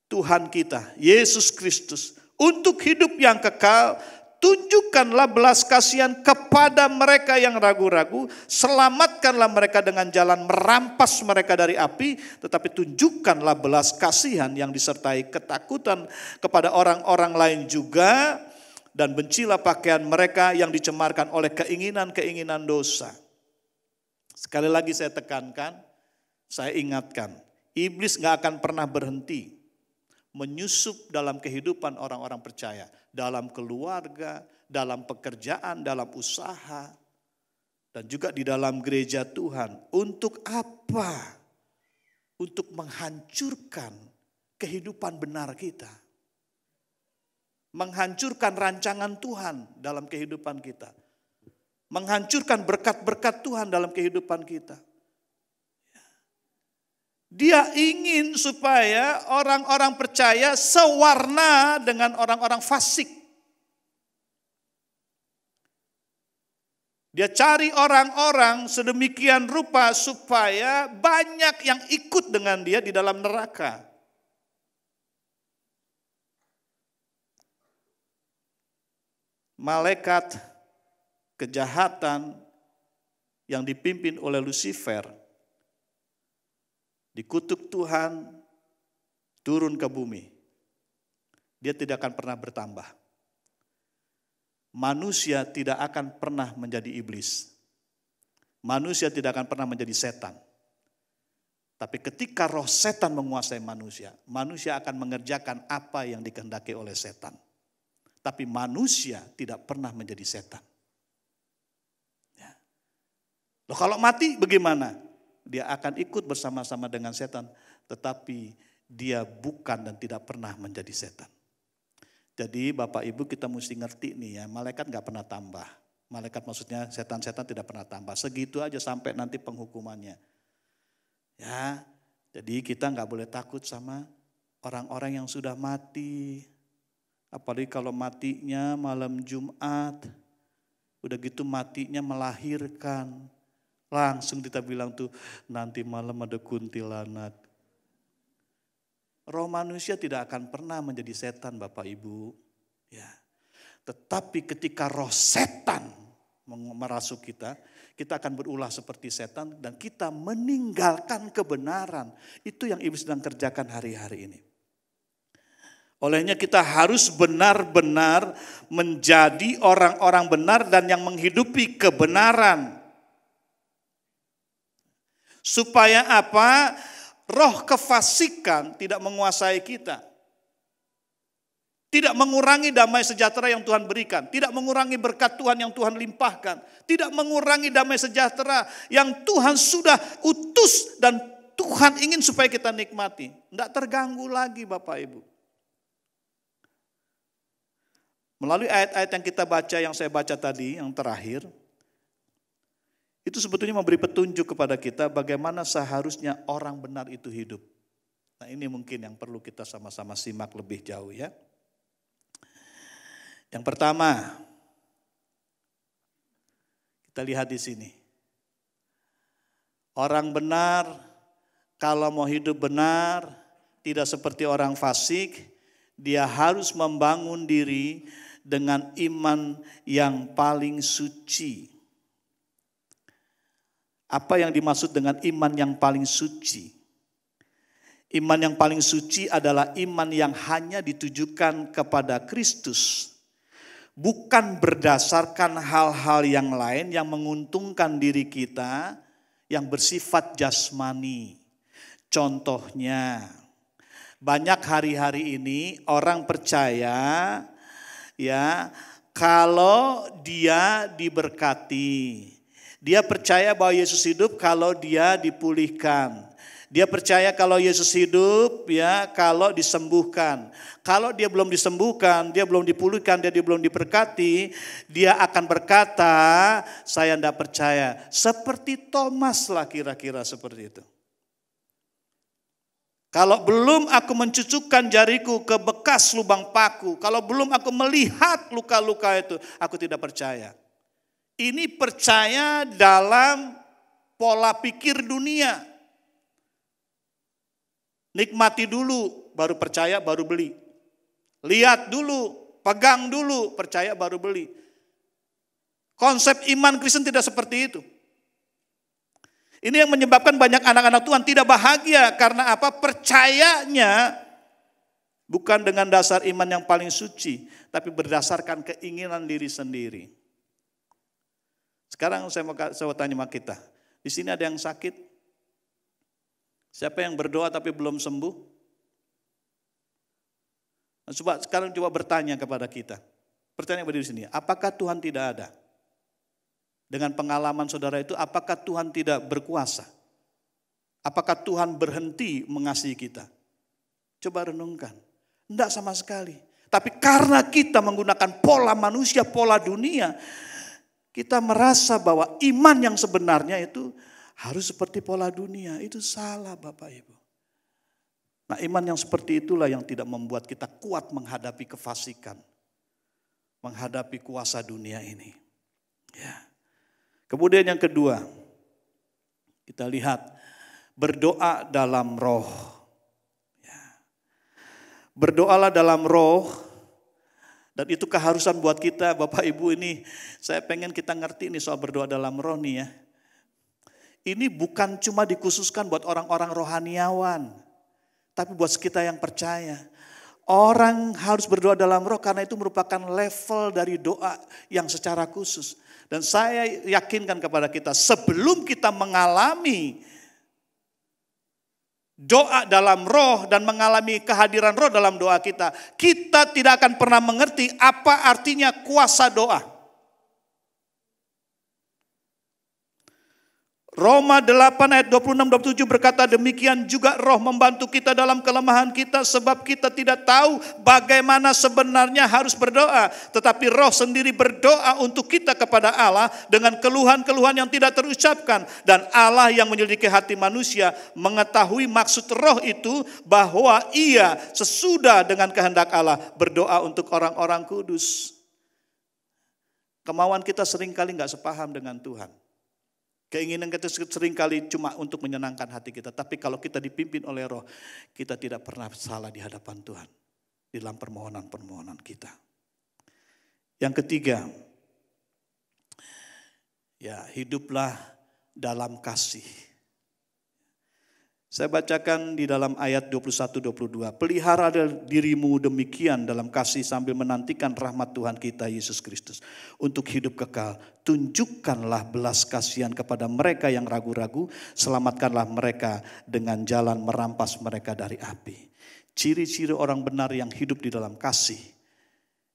Tuhan kita, Yesus Kristus, untuk hidup yang kekal. Tunjukkanlah belas kasihan kepada mereka yang ragu-ragu, selamatkanlah mereka dengan jalan merampas mereka dari api, tetapi tunjukkanlah belas kasihan yang disertai ketakutan kepada orang-orang lain juga, dan bencilah pakaian mereka yang dicemarkan oleh keinginan-keinginan dosa. Sekali lagi saya tekankan, saya ingatkan, iblis gak akan pernah berhenti menyusup dalam kehidupan orang-orang percaya, dalam keluarga, dalam pekerjaan, dalam usaha, dan juga di dalam gereja Tuhan. Untuk apa? Untuk menghancurkan kehidupan benar kita. Menghancurkan rancangan Tuhan dalam kehidupan kita. Menghancurkan berkat-berkat Tuhan dalam kehidupan kita. Dia ingin supaya orang-orang percaya sewarna dengan orang-orang fasik. Dia cari orang-orang sedemikian rupa supaya banyak yang ikut dengan dia di dalam neraka. Malaikat kejahatan yang dipimpin oleh Lucifer dikutuk Tuhan, turun ke bumi. Dia tidak akan pernah bertambah. Manusia tidak akan pernah menjadi iblis. Manusia tidak akan pernah menjadi setan. Tapi ketika roh setan menguasai manusia, manusia akan mengerjakan apa yang dikehendaki oleh setan. Tapi manusia tidak pernah menjadi setan. Ya. Loh kalau mati bagaimana? dia akan ikut bersama-sama dengan setan, tetapi dia bukan dan tidak pernah menjadi setan. Jadi Bapak Ibu kita mesti ngerti nih ya, malaikat gak pernah tambah. Malaikat maksudnya setan-setan tidak pernah tambah. Segitu aja sampai nanti penghukumannya. Ya, jadi kita gak boleh takut sama orang-orang yang sudah mati. Apalagi kalau matinya malam Jumat. Udah gitu matinya melahirkan. Langsung kita bilang tuh nanti malam ada kuntilanak. Roh manusia tidak akan pernah menjadi setan Bapak Ibu. Ya. Tetapi ketika roh setan merasuk kita akan berulah seperti setan dan kita meninggalkan kebenaran. Itu yang iblis sedang kerjakan hari-hari ini. Olehnya kita harus benar-benar menjadi orang-orang benar dan yang menghidupi kebenaran. Supaya apa? Roh kefasikan tidak menguasai kita. Tidak mengurangi damai sejahtera yang Tuhan berikan. Tidak mengurangi berkat Tuhan yang Tuhan limpahkan. Tidak mengurangi damai sejahtera yang Tuhan sudah utus dan Tuhan ingin supaya kita nikmati. Tidak terganggu lagi Bapak Ibu. Melalui ayat-ayat yang kita baca, yang saya baca tadi, yang terakhir. Itu sebetulnya memberi petunjuk kepada kita bagaimana seharusnya orang benar itu hidup. Nah ini mungkin yang perlu kita sama-sama simak lebih jauh ya. Yang pertama, kita lihat di sini. Orang benar, kalau mau hidup benar, tidak seperti orang fasik, dia harus membangun diri dengan iman yang paling suci. Apa yang dimaksud dengan iman yang paling suci? Iman yang paling suci adalah iman yang hanya ditujukan kepada Kristus. Bukan berdasarkan hal-hal yang lain yang menguntungkan diri kita yang bersifat jasmani. Contohnya, banyak hari-hari ini orang percaya ya kalau dia diberkati. Dia percaya bahwa Yesus hidup kalau dia dipulihkan. Dia percaya kalau Yesus hidup ya kalau disembuhkan. Kalau dia belum disembuhkan, dia belum dipulihkan, dia belum diberkati, dia akan berkata, saya tidak percaya. Seperti Thomas lah kira-kira seperti itu. Kalau belum aku mencucukkan jariku ke bekas lubang paku, kalau belum aku melihat luka-luka itu, aku tidak percaya. Ini percaya dalam pola pikir dunia. Nikmati dulu, baru percaya, baru beli. Lihat dulu, pegang dulu, percaya baru beli. Konsep iman Kristen tidak seperti itu. Ini yang menyebabkan banyak anak-anak Tuhan tidak bahagia. Karena apa? Percayanya bukan dengan dasar iman yang paling suci, tapi berdasarkan keinginan diri sendiri. Sekarang saya mau tanya sama kita. Di sini ada yang sakit? Siapa yang berdoa tapi belum sembuh? Nah, sekarang coba bertanya kepada kita. Pertanyaan berdiri di sini, apakah Tuhan tidak ada? Dengan pengalaman saudara itu, apakah Tuhan tidak berkuasa? Apakah Tuhan berhenti mengasihi kita? Coba renungkan. Tidak sama sekali. Tapi karena kita menggunakan pola manusia, pola dunia, kita merasa bahwa iman yang sebenarnya itu harus seperti pola dunia. Itu salah Bapak Ibu. Nah iman yang seperti itulah yang tidak membuat kita kuat menghadapi kefasikan. Menghadapi kuasa dunia ini. Ya. Kemudian yang kedua, kita lihat berdoa dalam roh. Ya. Berdoalah dalam roh, dan itu keharusan buat kita Bapak Ibu ini. Saya pengen kita ngerti nih soal berdoa dalam roh nih ya. Ini bukan cuma dikhususkan buat orang-orang rohaniawan, tapi buat kita yang percaya. Orang harus berdoa dalam roh karena itu merupakan level dari doa yang secara khusus. Dan saya yakinkan kepada kita sebelum kita mengalami doa dalam roh dan mengalami kehadiran roh dalam doa kita, kita tidak akan pernah mengerti apa artinya kuasa doa. Roma 8 ayat 26-27 berkata, demikian juga Roh membantu kita dalam kelemahan kita, sebab kita tidak tahu bagaimana sebenarnya harus berdoa. Tetapi Roh sendiri berdoa untuk kita kepada Allah dengan keluhan-keluhan yang tidak terucapkan. Dan Allah yang menyelidiki hati manusia mengetahui maksud Roh itu, bahwa ia sesudah dengan kehendak Allah berdoa untuk orang-orang kudus. Kemauan kita seringkali gak sepaham dengan Tuhan. Keinginan kita seringkali cuma untuk menyenangkan hati kita. Tapi kalau kita dipimpin oleh Roh, kita tidak pernah salah di hadapan Tuhan. Di dalam permohonan-permohonan kita. Yang ketiga, ya hiduplah dalam kasih. Saya bacakan di dalam ayat 21-22. Pelihara dirimu demikian dalam kasih sambil menantikan rahmat Tuhan kita Yesus Kristus untuk hidup kekal. Tunjukkanlah belas kasihan kepada mereka yang ragu-ragu. Selamatkanlah mereka dengan jalan merampas mereka dari api. Ciri-ciri orang benar yang hidup di dalam kasih.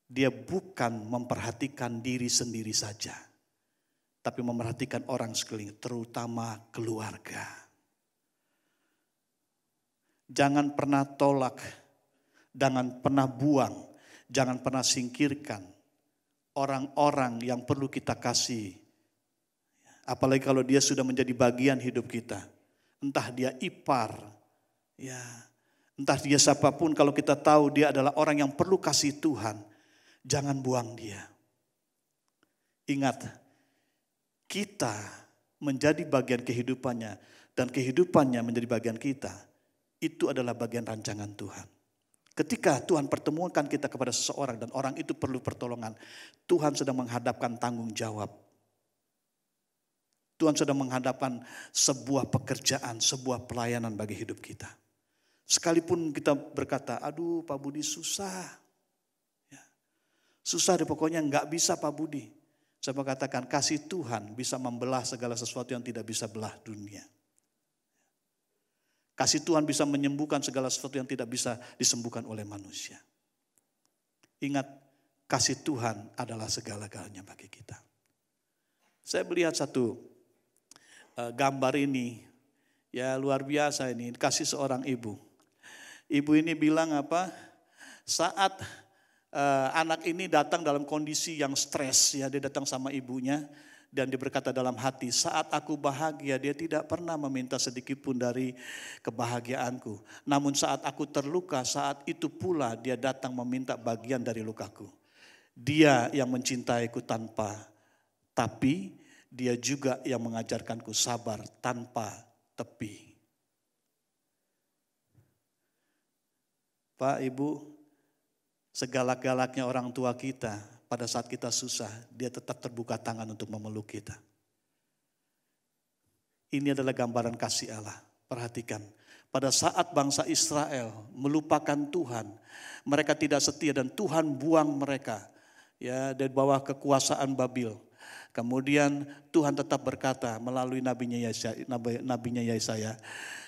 Dia bukan memperhatikan diri sendiri saja. Tapi memperhatikan orang sekeliling, terutama keluarga. Jangan pernah tolak, jangan pernah buang, jangan pernah singkirkan orang-orang yang perlu kita kasih. Apalagi kalau dia sudah menjadi bagian hidup kita. Entah dia ipar, ya, entah dia siapapun, kalau kita tahu dia adalah orang yang perlu kasih Tuhan, jangan buang dia. Ingat, kita menjadi bagian kehidupannya dan kehidupannya menjadi bagian kita. Itu adalah bagian rancangan Tuhan. Ketika Tuhan pertemukan kita kepada seseorang dan orang itu perlu pertolongan, Tuhan sedang menghadapkan tanggung jawab. Tuhan sedang menghadapkan sebuah pekerjaan, sebuah pelayanan bagi hidup kita. Sekalipun kita berkata, aduh Pak Budi susah. Ya. Susah deh pokoknya, nggak bisa Pak Budi. Saya mau katakan kasih Tuhan bisa membelah segala sesuatu yang tidak bisa belah dunia. Kasih Tuhan bisa menyembuhkan segala sesuatu yang tidak bisa disembuhkan oleh manusia. Ingat, kasih Tuhan adalah segala-galanya bagi kita. Saya melihat satu gambar ini, ya luar biasa ini, kasih seorang ibu. Ibu ini bilang apa? Saat anak ini datang dalam kondisi yang stres, ya dia datang sama ibunya. Dan dia berkata dalam hati, saat aku bahagia dia tidak pernah meminta sedikit pun dari kebahagiaanku. Namun saat aku terluka, saat itu pula dia datang meminta bagian dari lukaku. Dia yang mencintaiku tanpa tapi, dia juga yang mengajarkanku sabar tanpa tepi. Pak, Ibu, segala-galaknya orang tua kita, pada saat kita susah, dia tetap terbuka tangan untuk memeluk kita. Ini adalah gambaran kasih Allah. Perhatikan, pada saat bangsa Israel melupakan Tuhan, mereka tidak setia dan Tuhan buang mereka ya dari bawah kekuasaan Babil. Kemudian Tuhan tetap berkata melalui nabinya Yesaya.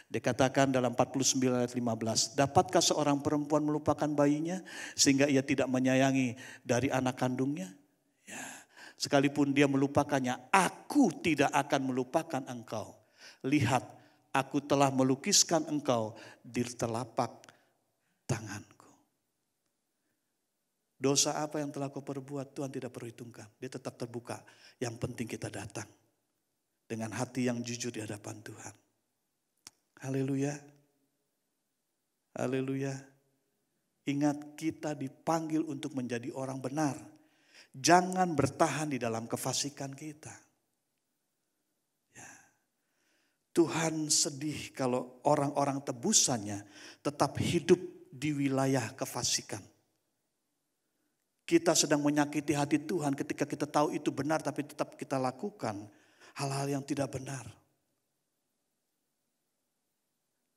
Dikatakan dalam 49 ayat 15, dapatkah seorang perempuan melupakan bayinya sehingga ia tidak menyayangi dari anak kandungnya? Ya, sekalipun dia melupakannya, aku tidak akan melupakan engkau. Lihat, aku telah melukiskan engkau di telapak tanganku. Dosa apa yang telah kau perbuat Tuhan tidak perhitungkan. Dia tetap terbuka. Yang penting kita datang dengan hati yang jujur di hadapan Tuhan. Haleluya. Haleluya. Ingat, kita dipanggil untuk menjadi orang benar. Jangan bertahan di dalam kefasikan kita. Ya. Tuhan sedih kalau orang-orang tebusannya tetap hidup di wilayah kefasikan. Kita sedang menyakiti hati Tuhan ketika kita tahu itu benar tapi tetap kita lakukan hal-hal yang tidak benar.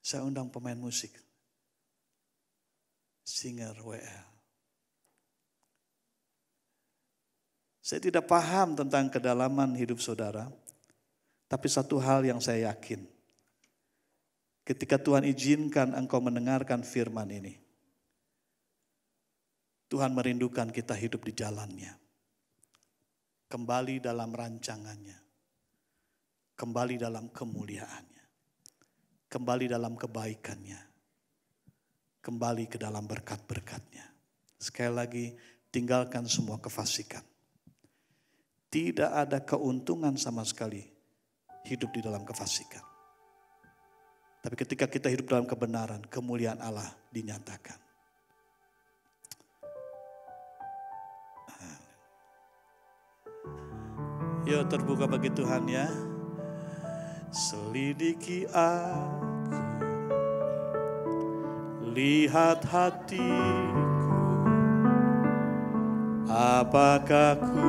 Saya undang pemain musik, singer WL. Saya tidak paham tentang kedalaman hidup saudara, tapi satu hal yang saya yakin. Ketika Tuhan izinkan engkau mendengarkan firman ini, Tuhan merindukan kita hidup di jalannya. Kembali dalam rancangannya. kembali dalam kemuliaannya, kembali dalam kebaikannya, kembali ke dalam berkat-berkatnya. Sekali lagi, tinggalkan semua kefasikan. Tidak ada keuntungan sama sekali hidup di dalam kefasikan. Tapi ketika kita hidup dalam kebenaran, kemuliaan Allah dinyatakan. Yuk terbuka bagi Tuhan ya. Selidiki aku, lihat hatiku, apakah ku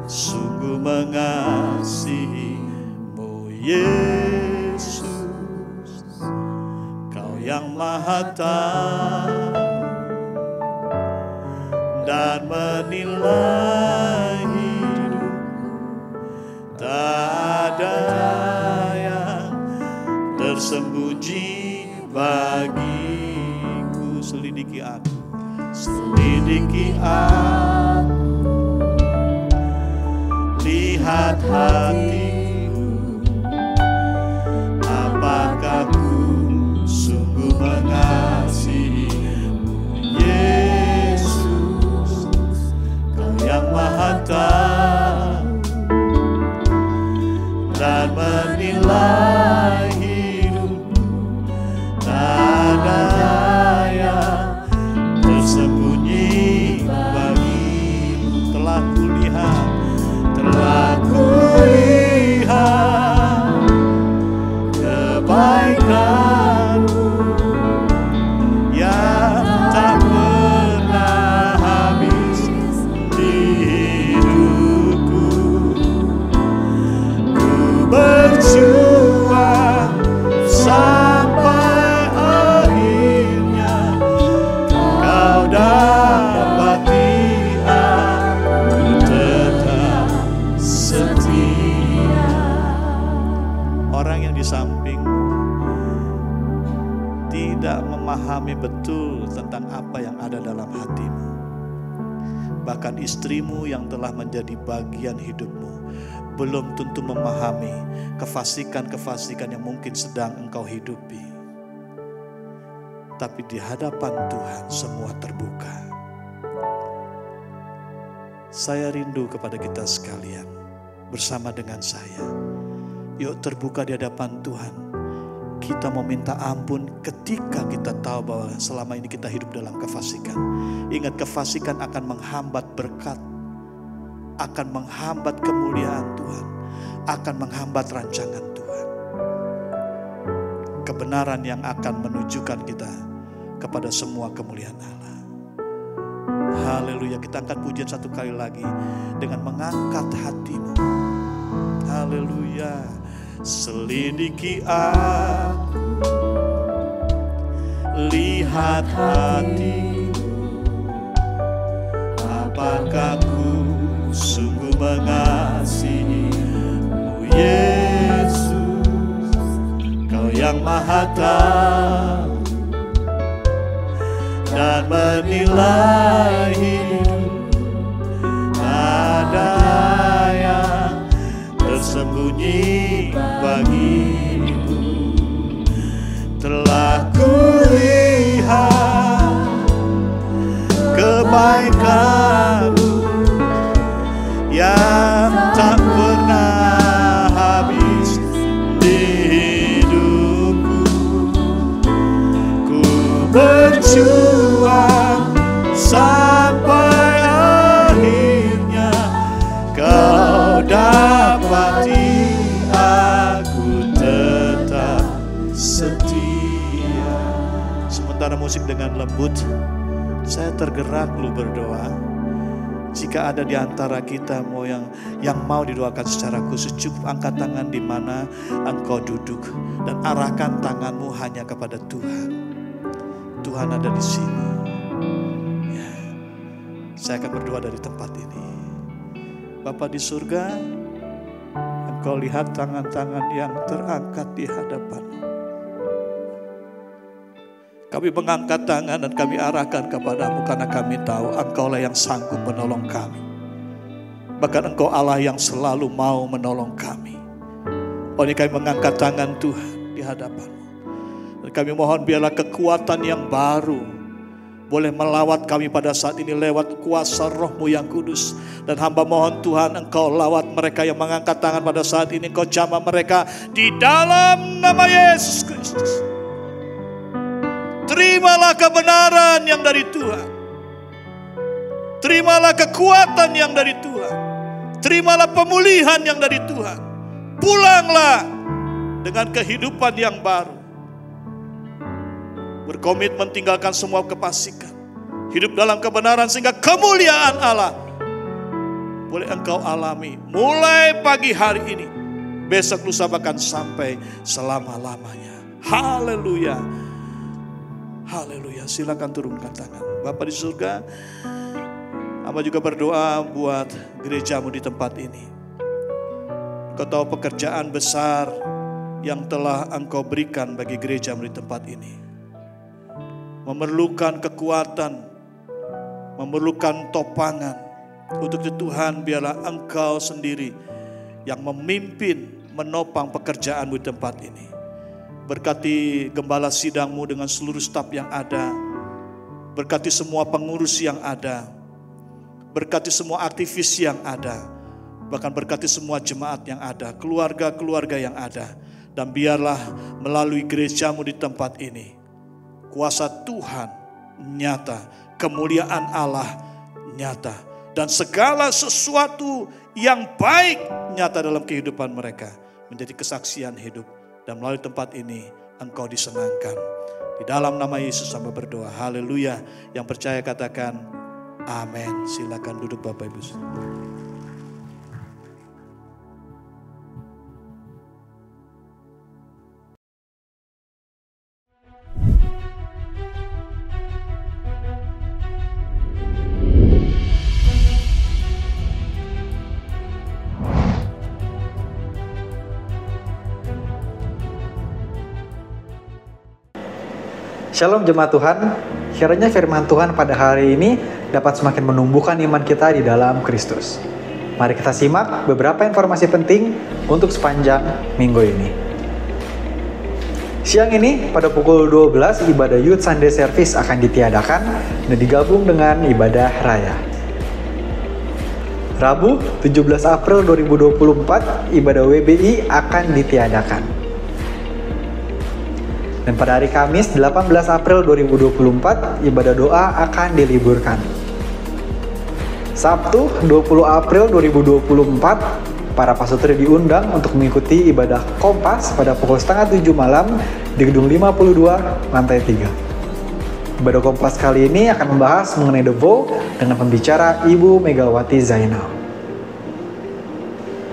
sungguh mengasihimu Yesus, Kau yang Maha Tahu dan menilai hidup, tak ada yang tersembunyi bagiku. Selidiki aku, selidiki aku, lihat hatiku, apakah ku sungguh mengasihimu Yesus, Kau yang Maha Tahu dan menilai hidupku, tak ada yang tersembunyi bagimu. Telah kulihat kebaikan-Mu yang tak pernah habis di hidupku. Ku berjuang sampai akhirnya Kau dapati aku tetap setia. Orang yang di sampingmu tidak memahami betul tentang apa yang ada dalam hatimu. Bahkan istrimu yang telah menjadi bagian hidupmu belum tentu memahami kefasikan-kefasikan yang mungkin sedang engkau hidupi. Tapi di hadapan Tuhan semua terbuka. Saya rindu kepada kita sekalian bersama dengan saya. Yuk terbuka di hadapan Tuhan. Kita mau minta ampun ketika kita tahu bahwa selama ini kita hidup dalam kefasikan. Ingat, kefasikan akan menghambat berkat, akan menghambat kemuliaan Tuhan, akan menghambat rancangan Tuhan. Kebenaran yang akan menunjukkan kita kepada semua kemuliaan Allah. Haleluya. Kita angkat pujian satu kali lagi dengan mengangkat hatimu. Haleluya. Selidiki aku, lihat hatiku, apakah ku sungguh mengasihimu Yesus, Kau yang Maha Tahu dan menilai hidup, tak ada yang tersembunyi bagimu. Telah kulihat kebaikan-Mu yang tak pernah habis di hidupku. Ku berjuang sampai akhirnya Kau dapati aku tetap setia. Sementara musik dengan lembut, saya tergerak lu berdoa. Jika ada di antara kita yang mau didoakan secara khusus, cukup angkat tangan di mana engkau duduk dan arahkan tanganmu hanya kepada Tuhan. Tuhan ada di sini. Ya. Saya akan berdoa dari tempat ini. Bapa di surga, Engkau lihat tangan-tangan yang terangkat di hadapan-Mu. Kami mengangkat tangan dan kami arahkan kepada-Mu karena kami tahu Engkaulah yang sanggup menolong kami. Bahkan Engkau Allah yang selalu mau menolong kami. Oh, ini kami mengangkat tangan Tuhan di hadapan-Mu. Dan kami mohon biarlah kekuatan yang baru boleh melawat kami pada saat ini lewat kuasa Roh-Mu yang kudus. Dan hamba mohon Tuhan, Engkau lawat mereka yang mengangkat tangan pada saat ini. Engkau jamah mereka di dalam nama Yesus Kristus. Terimalah kebenaran yang dari Tuhan. Terimalah kekuatan yang dari Tuhan. Terimalah pemulihan yang dari Tuhan. Pulanglah dengan kehidupan yang baru. Berkomitmen tinggalkan semua kefasikan. Hidup dalam kebenaran sehingga kemuliaan Allah boleh engkau alami mulai pagi hari ini. Besok lusa bahkan sampai selama-lamanya. Haleluya. Haleluya. Silakan turunkan tangan. Bapa di surga, hamba juga berdoa buat gerejamu di tempat ini. Engkau tahu pekerjaan besar yang telah engkau berikan bagi gerejamu di tempat ini. Memerlukan kekuatan, memerlukan topangan. Untuk itu Tuhan, biarlah engkau sendiri yang memimpin, menopang pekerjaanmu di tempat ini. Berkati gembala sidangmu dengan seluruh staf yang ada. Berkati semua pengurus yang ada. Berkati semua aktivis yang ada. Bahkan berkati semua jemaat yang ada, keluarga-keluarga yang ada. Dan biarlah melalui gerejamu di tempat ini, kuasa Tuhan nyata, kemuliaan Allah nyata, dan segala sesuatu yang baik nyata dalam kehidupan mereka menjadi kesaksian hidup. Dan melalui tempat ini engkau disenangkan. Di dalam nama Yesus hamba berdoa. Haleluya. Yang percaya katakan amin. Silakan duduk Bapak Ibu. Shalom jemaat Tuhan, kiranya firman Tuhan pada hari ini dapat semakin menumbuhkan iman kita di dalam Kristus. Mari kita simak beberapa informasi penting untuk sepanjang minggu ini. Siang ini pada pukul 12 ibadah Youth Sunday Service akan ditiadakan dan digabung dengan ibadah raya. Rabu 17 April 2024 ibadah WBI akan ditiadakan. Dan pada hari Kamis 18 April 2024 ibadah doa akan diliburkan. Sabtu 20 April 2024 para pastor diundang untuk mengikuti ibadah Kompas pada pukul 6:30 malam di gedung 52 lantai 3. Ibadah Kompas kali ini akan membahas mengenai The Vow dengan pembicara Ibu Megawati Zainal.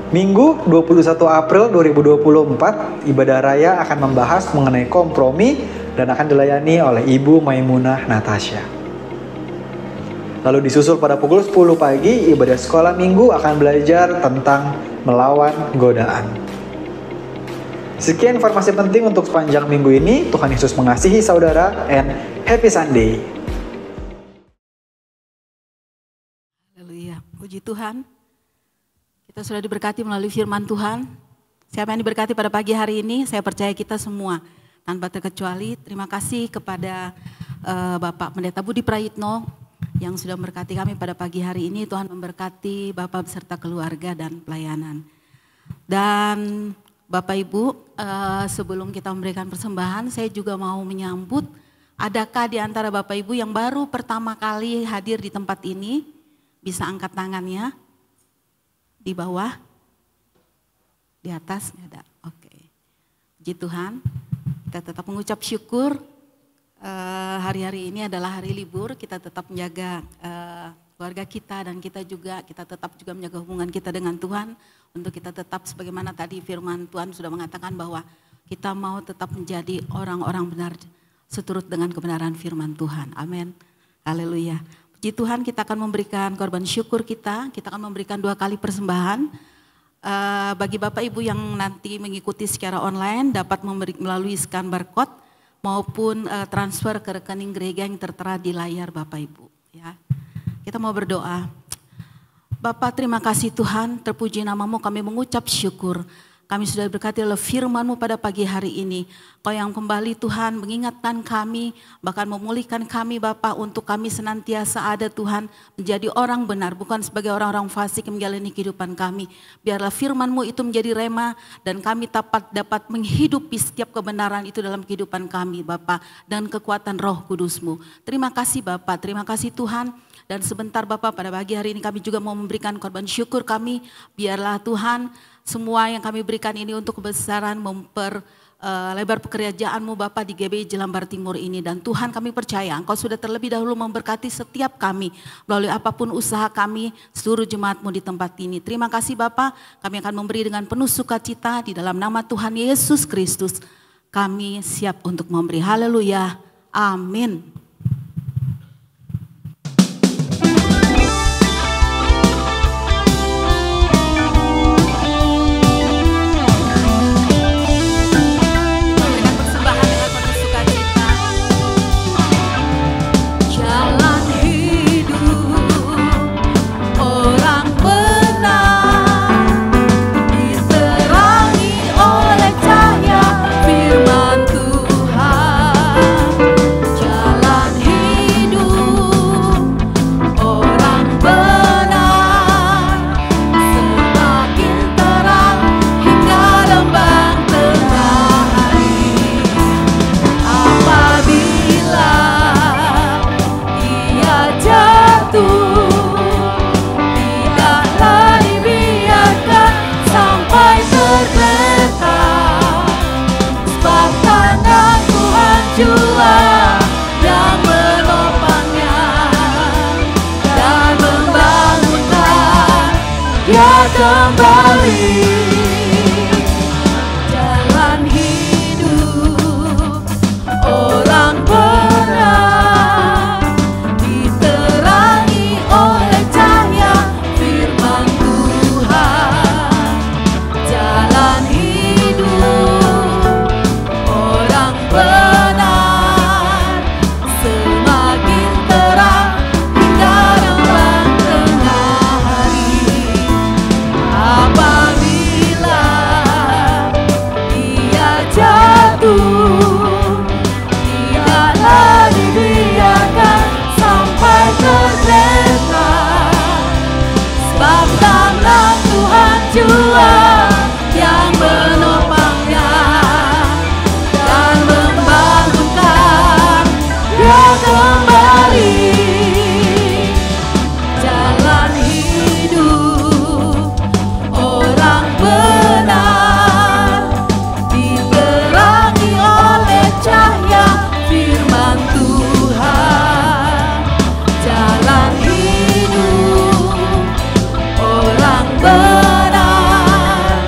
Minggu 21 April 2024, ibadah raya akan membahas mengenai kompromi dan akan dilayani oleh Ibu Maimunah Natasha. Lalu disusul pada pukul 10 pagi, ibadah sekolah minggu akan belajar tentang melawan godaan. Sekian informasi penting untuk sepanjang minggu ini. Tuhan Yesus mengasihi saudara and happy Sunday. Haleluya, puji Tuhan. Kita sudah diberkati melalui firman Tuhan. Siapa yang diberkati pada pagi hari ini? Saya percaya kita semua tanpa terkecuali. Terima kasih kepada Bapak Pendeta Budi Prayitno yang sudah memberkati kami pada pagi hari ini. Tuhan memberkati Bapak beserta keluarga dan pelayanan. Dan Bapak Ibu, sebelum kita memberikan persembahan, saya juga mau menyambut, adakah di antara Bapak Ibu yang baru pertama kali hadir di tempat ini? Bisa angkat tangannya. Di bawah, di atas nggak ada. Oke, puji Tuhan. Kita tetap mengucap syukur. Hari-hari ini adalah hari libur. Kita tetap menjaga keluarga kita dan kita tetap juga menjaga hubungan kita dengan Tuhan. Untuk kita tetap sebagaimana tadi firman Tuhan sudah mengatakan bahwa kita mau tetap menjadi orang-orang benar seturut dengan kebenaran firman Tuhan. Amin. Haleluya. Puji Tuhan, kita akan memberikan korban syukur kita akan memberikan 2 kali persembahan. Bagi Bapak Ibu yang nanti mengikuti secara online dapat melalui scan barcode maupun transfer ke rekening gereja yang tertera di layar Bapak Ibu. Ya. Kita mau berdoa. Bapa, terima kasih Tuhan, terpuji namamu, kami mengucap syukur. Kami sudah berkati oleh firman-Mu pada pagi hari ini. Kau yang kembali Tuhan mengingatkan kami, bahkan memulihkan kami Bapa untuk kami senantiasa ada Tuhan menjadi orang benar, bukan sebagai orang-orang fasik yang menjalani kehidupan kami. Biarlah firman-Mu itu menjadi rema dan kami dapat menghidupi setiap kebenaran itu dalam kehidupan kami Bapa, dan kekuatan Roh Kudus-Mu. Terima kasih Bapa, terima kasih Tuhan. Dan sebentar Bapak, pada pagi hari ini kami juga mau memberikan korban syukur kami. Biarlah Tuhan semua yang kami berikan ini untuk kebesaran lebar pekerjaan-Mu Bapak di GBI Jelambar Timur ini. Dan Tuhan kami percaya Engkau sudah terlebih dahulu memberkati setiap kami melalui apapun usaha kami, seluruh jemaat-Mu di tempat ini. Terima kasih Bapak, kami akan memberi dengan penuh sukacita di dalam nama Tuhan Yesus Kristus. Kami siap untuk memberi. Haleluya. Amin. Kembali jalan hidup orang benar diterangi oleh cahaya firman Tuhan. Jalan hidup orang benar semakin terang hingga remang tengah hari. Apabila ia jatuh, tidaklah dibiarkan sampai tergeletak, sebab tangan Tuhan jua yang menopangnya dan membangunkan dia kembali. Jalan hidup orang benar diterangi oleh cahaya firman Tuhan. Jalan hidup orang benar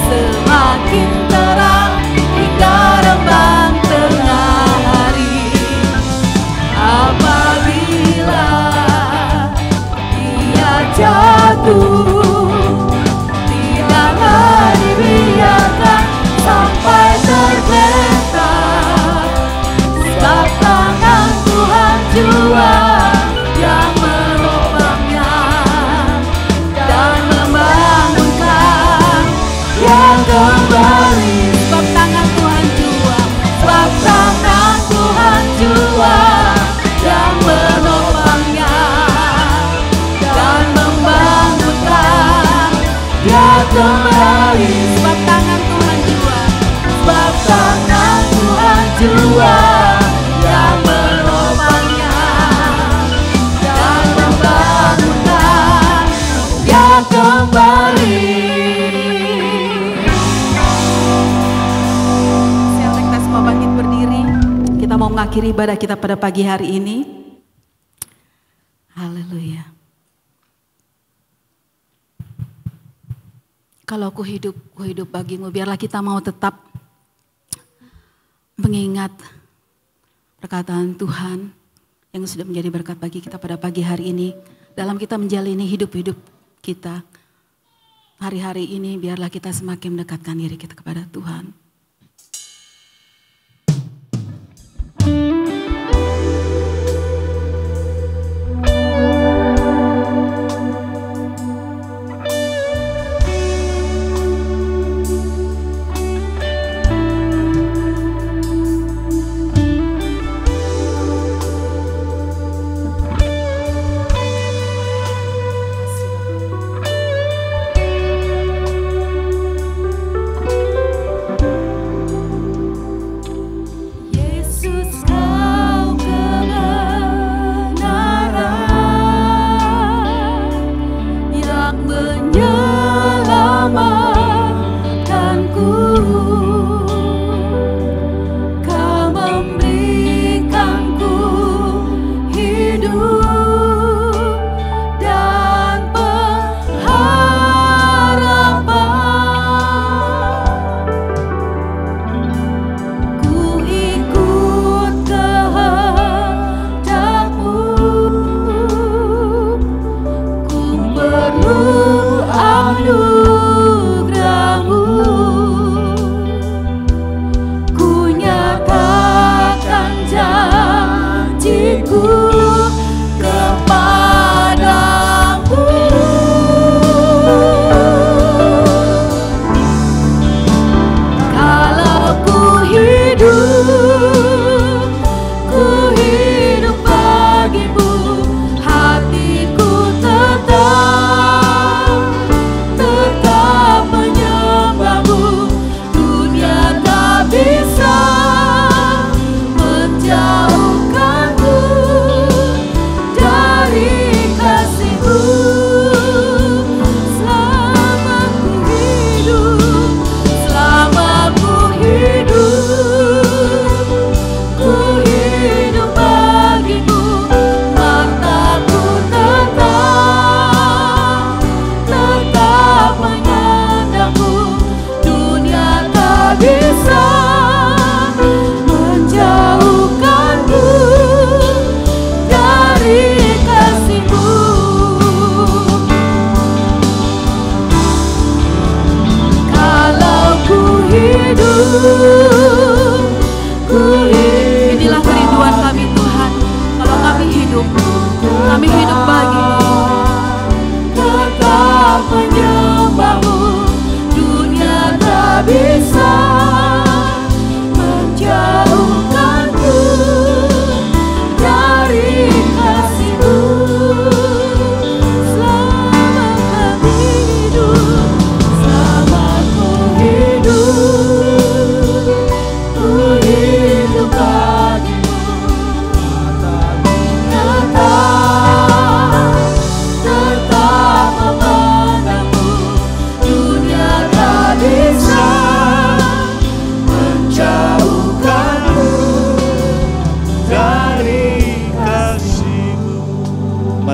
semakin terang hingga remang tengah hari. Apabila ia jatuh, tidaklah dibiarkan sampai tergeletak, sebab tangan Tuhan jua yang menopangnya dan membangunkan dia kembali. Sebab tangan Tuhan jua, sebab tangan Tuhan jua yang menopangnya dan membangunkan dia kembali. Sebab tangan Tuhan jua, sebab tangan Tuhan jua yang menopangnya dan membangunkan dia kembali. Siapa kita semua bangkit berdiri. Kita mau mengakhiri ibadah kita pada pagi hari ini. Haleluya. Kalau ku hidup bagimu, biarlah kita mau tetap mengingat perkataan Tuhan yang sudah menjadi berkat bagi kita pada pagi hari ini. Dalam kita menjalani hidup-hidup kita hari-hari ini, biarlah kita semakin mendekatkan diri kita kepada Tuhan.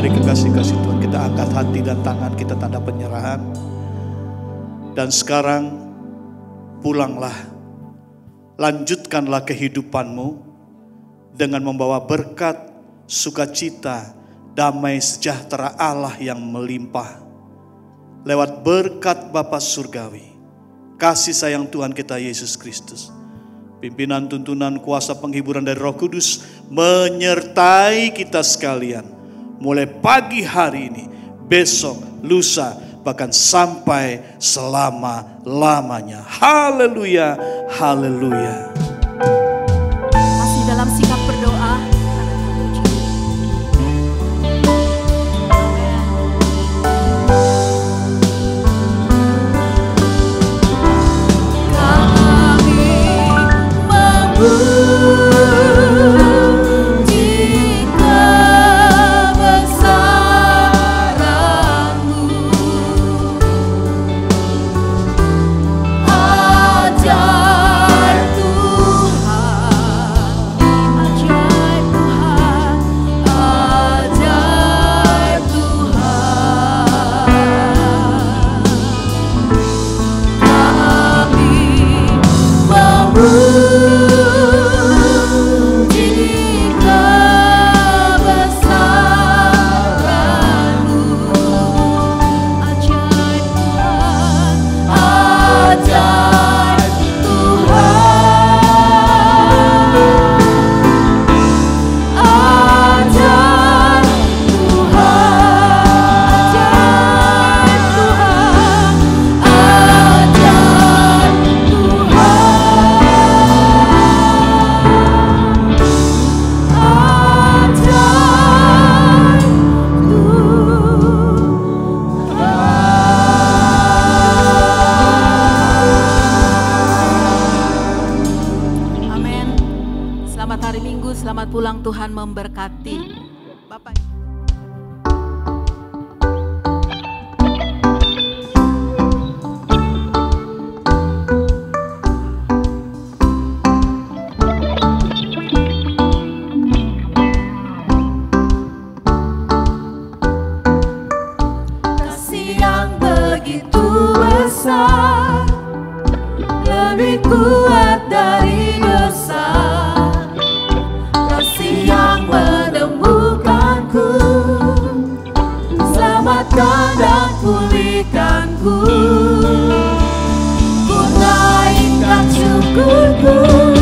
dari kekasih-kasih Tuhan. Kita angkat hati dan tangan kita tanda penyerahan. Dan sekarang pulanglah, lanjutkanlah kehidupanmu dengan membawa berkat, sukacita, damai sejahtera Allah yang melimpah. Lewat berkat Bapa Surgawi, kasih sayang Tuhan kita Yesus Kristus, pimpinan, tuntunan, kuasa, penghiburan dari Roh Kudus menyertai kita sekalian. Mulai pagi hari ini, besok, lusa, bahkan sampai selama-lamanya. Haleluya, haleluya. Masih dalam sikap berdoa. Selamat pulang, Tuhan memberkati. Bapak. Kasih yang begitu besar, lebih kuat dari dosa. Yang menemukanku, selamatkan dan pulihkanku. Ku naikkan syukurku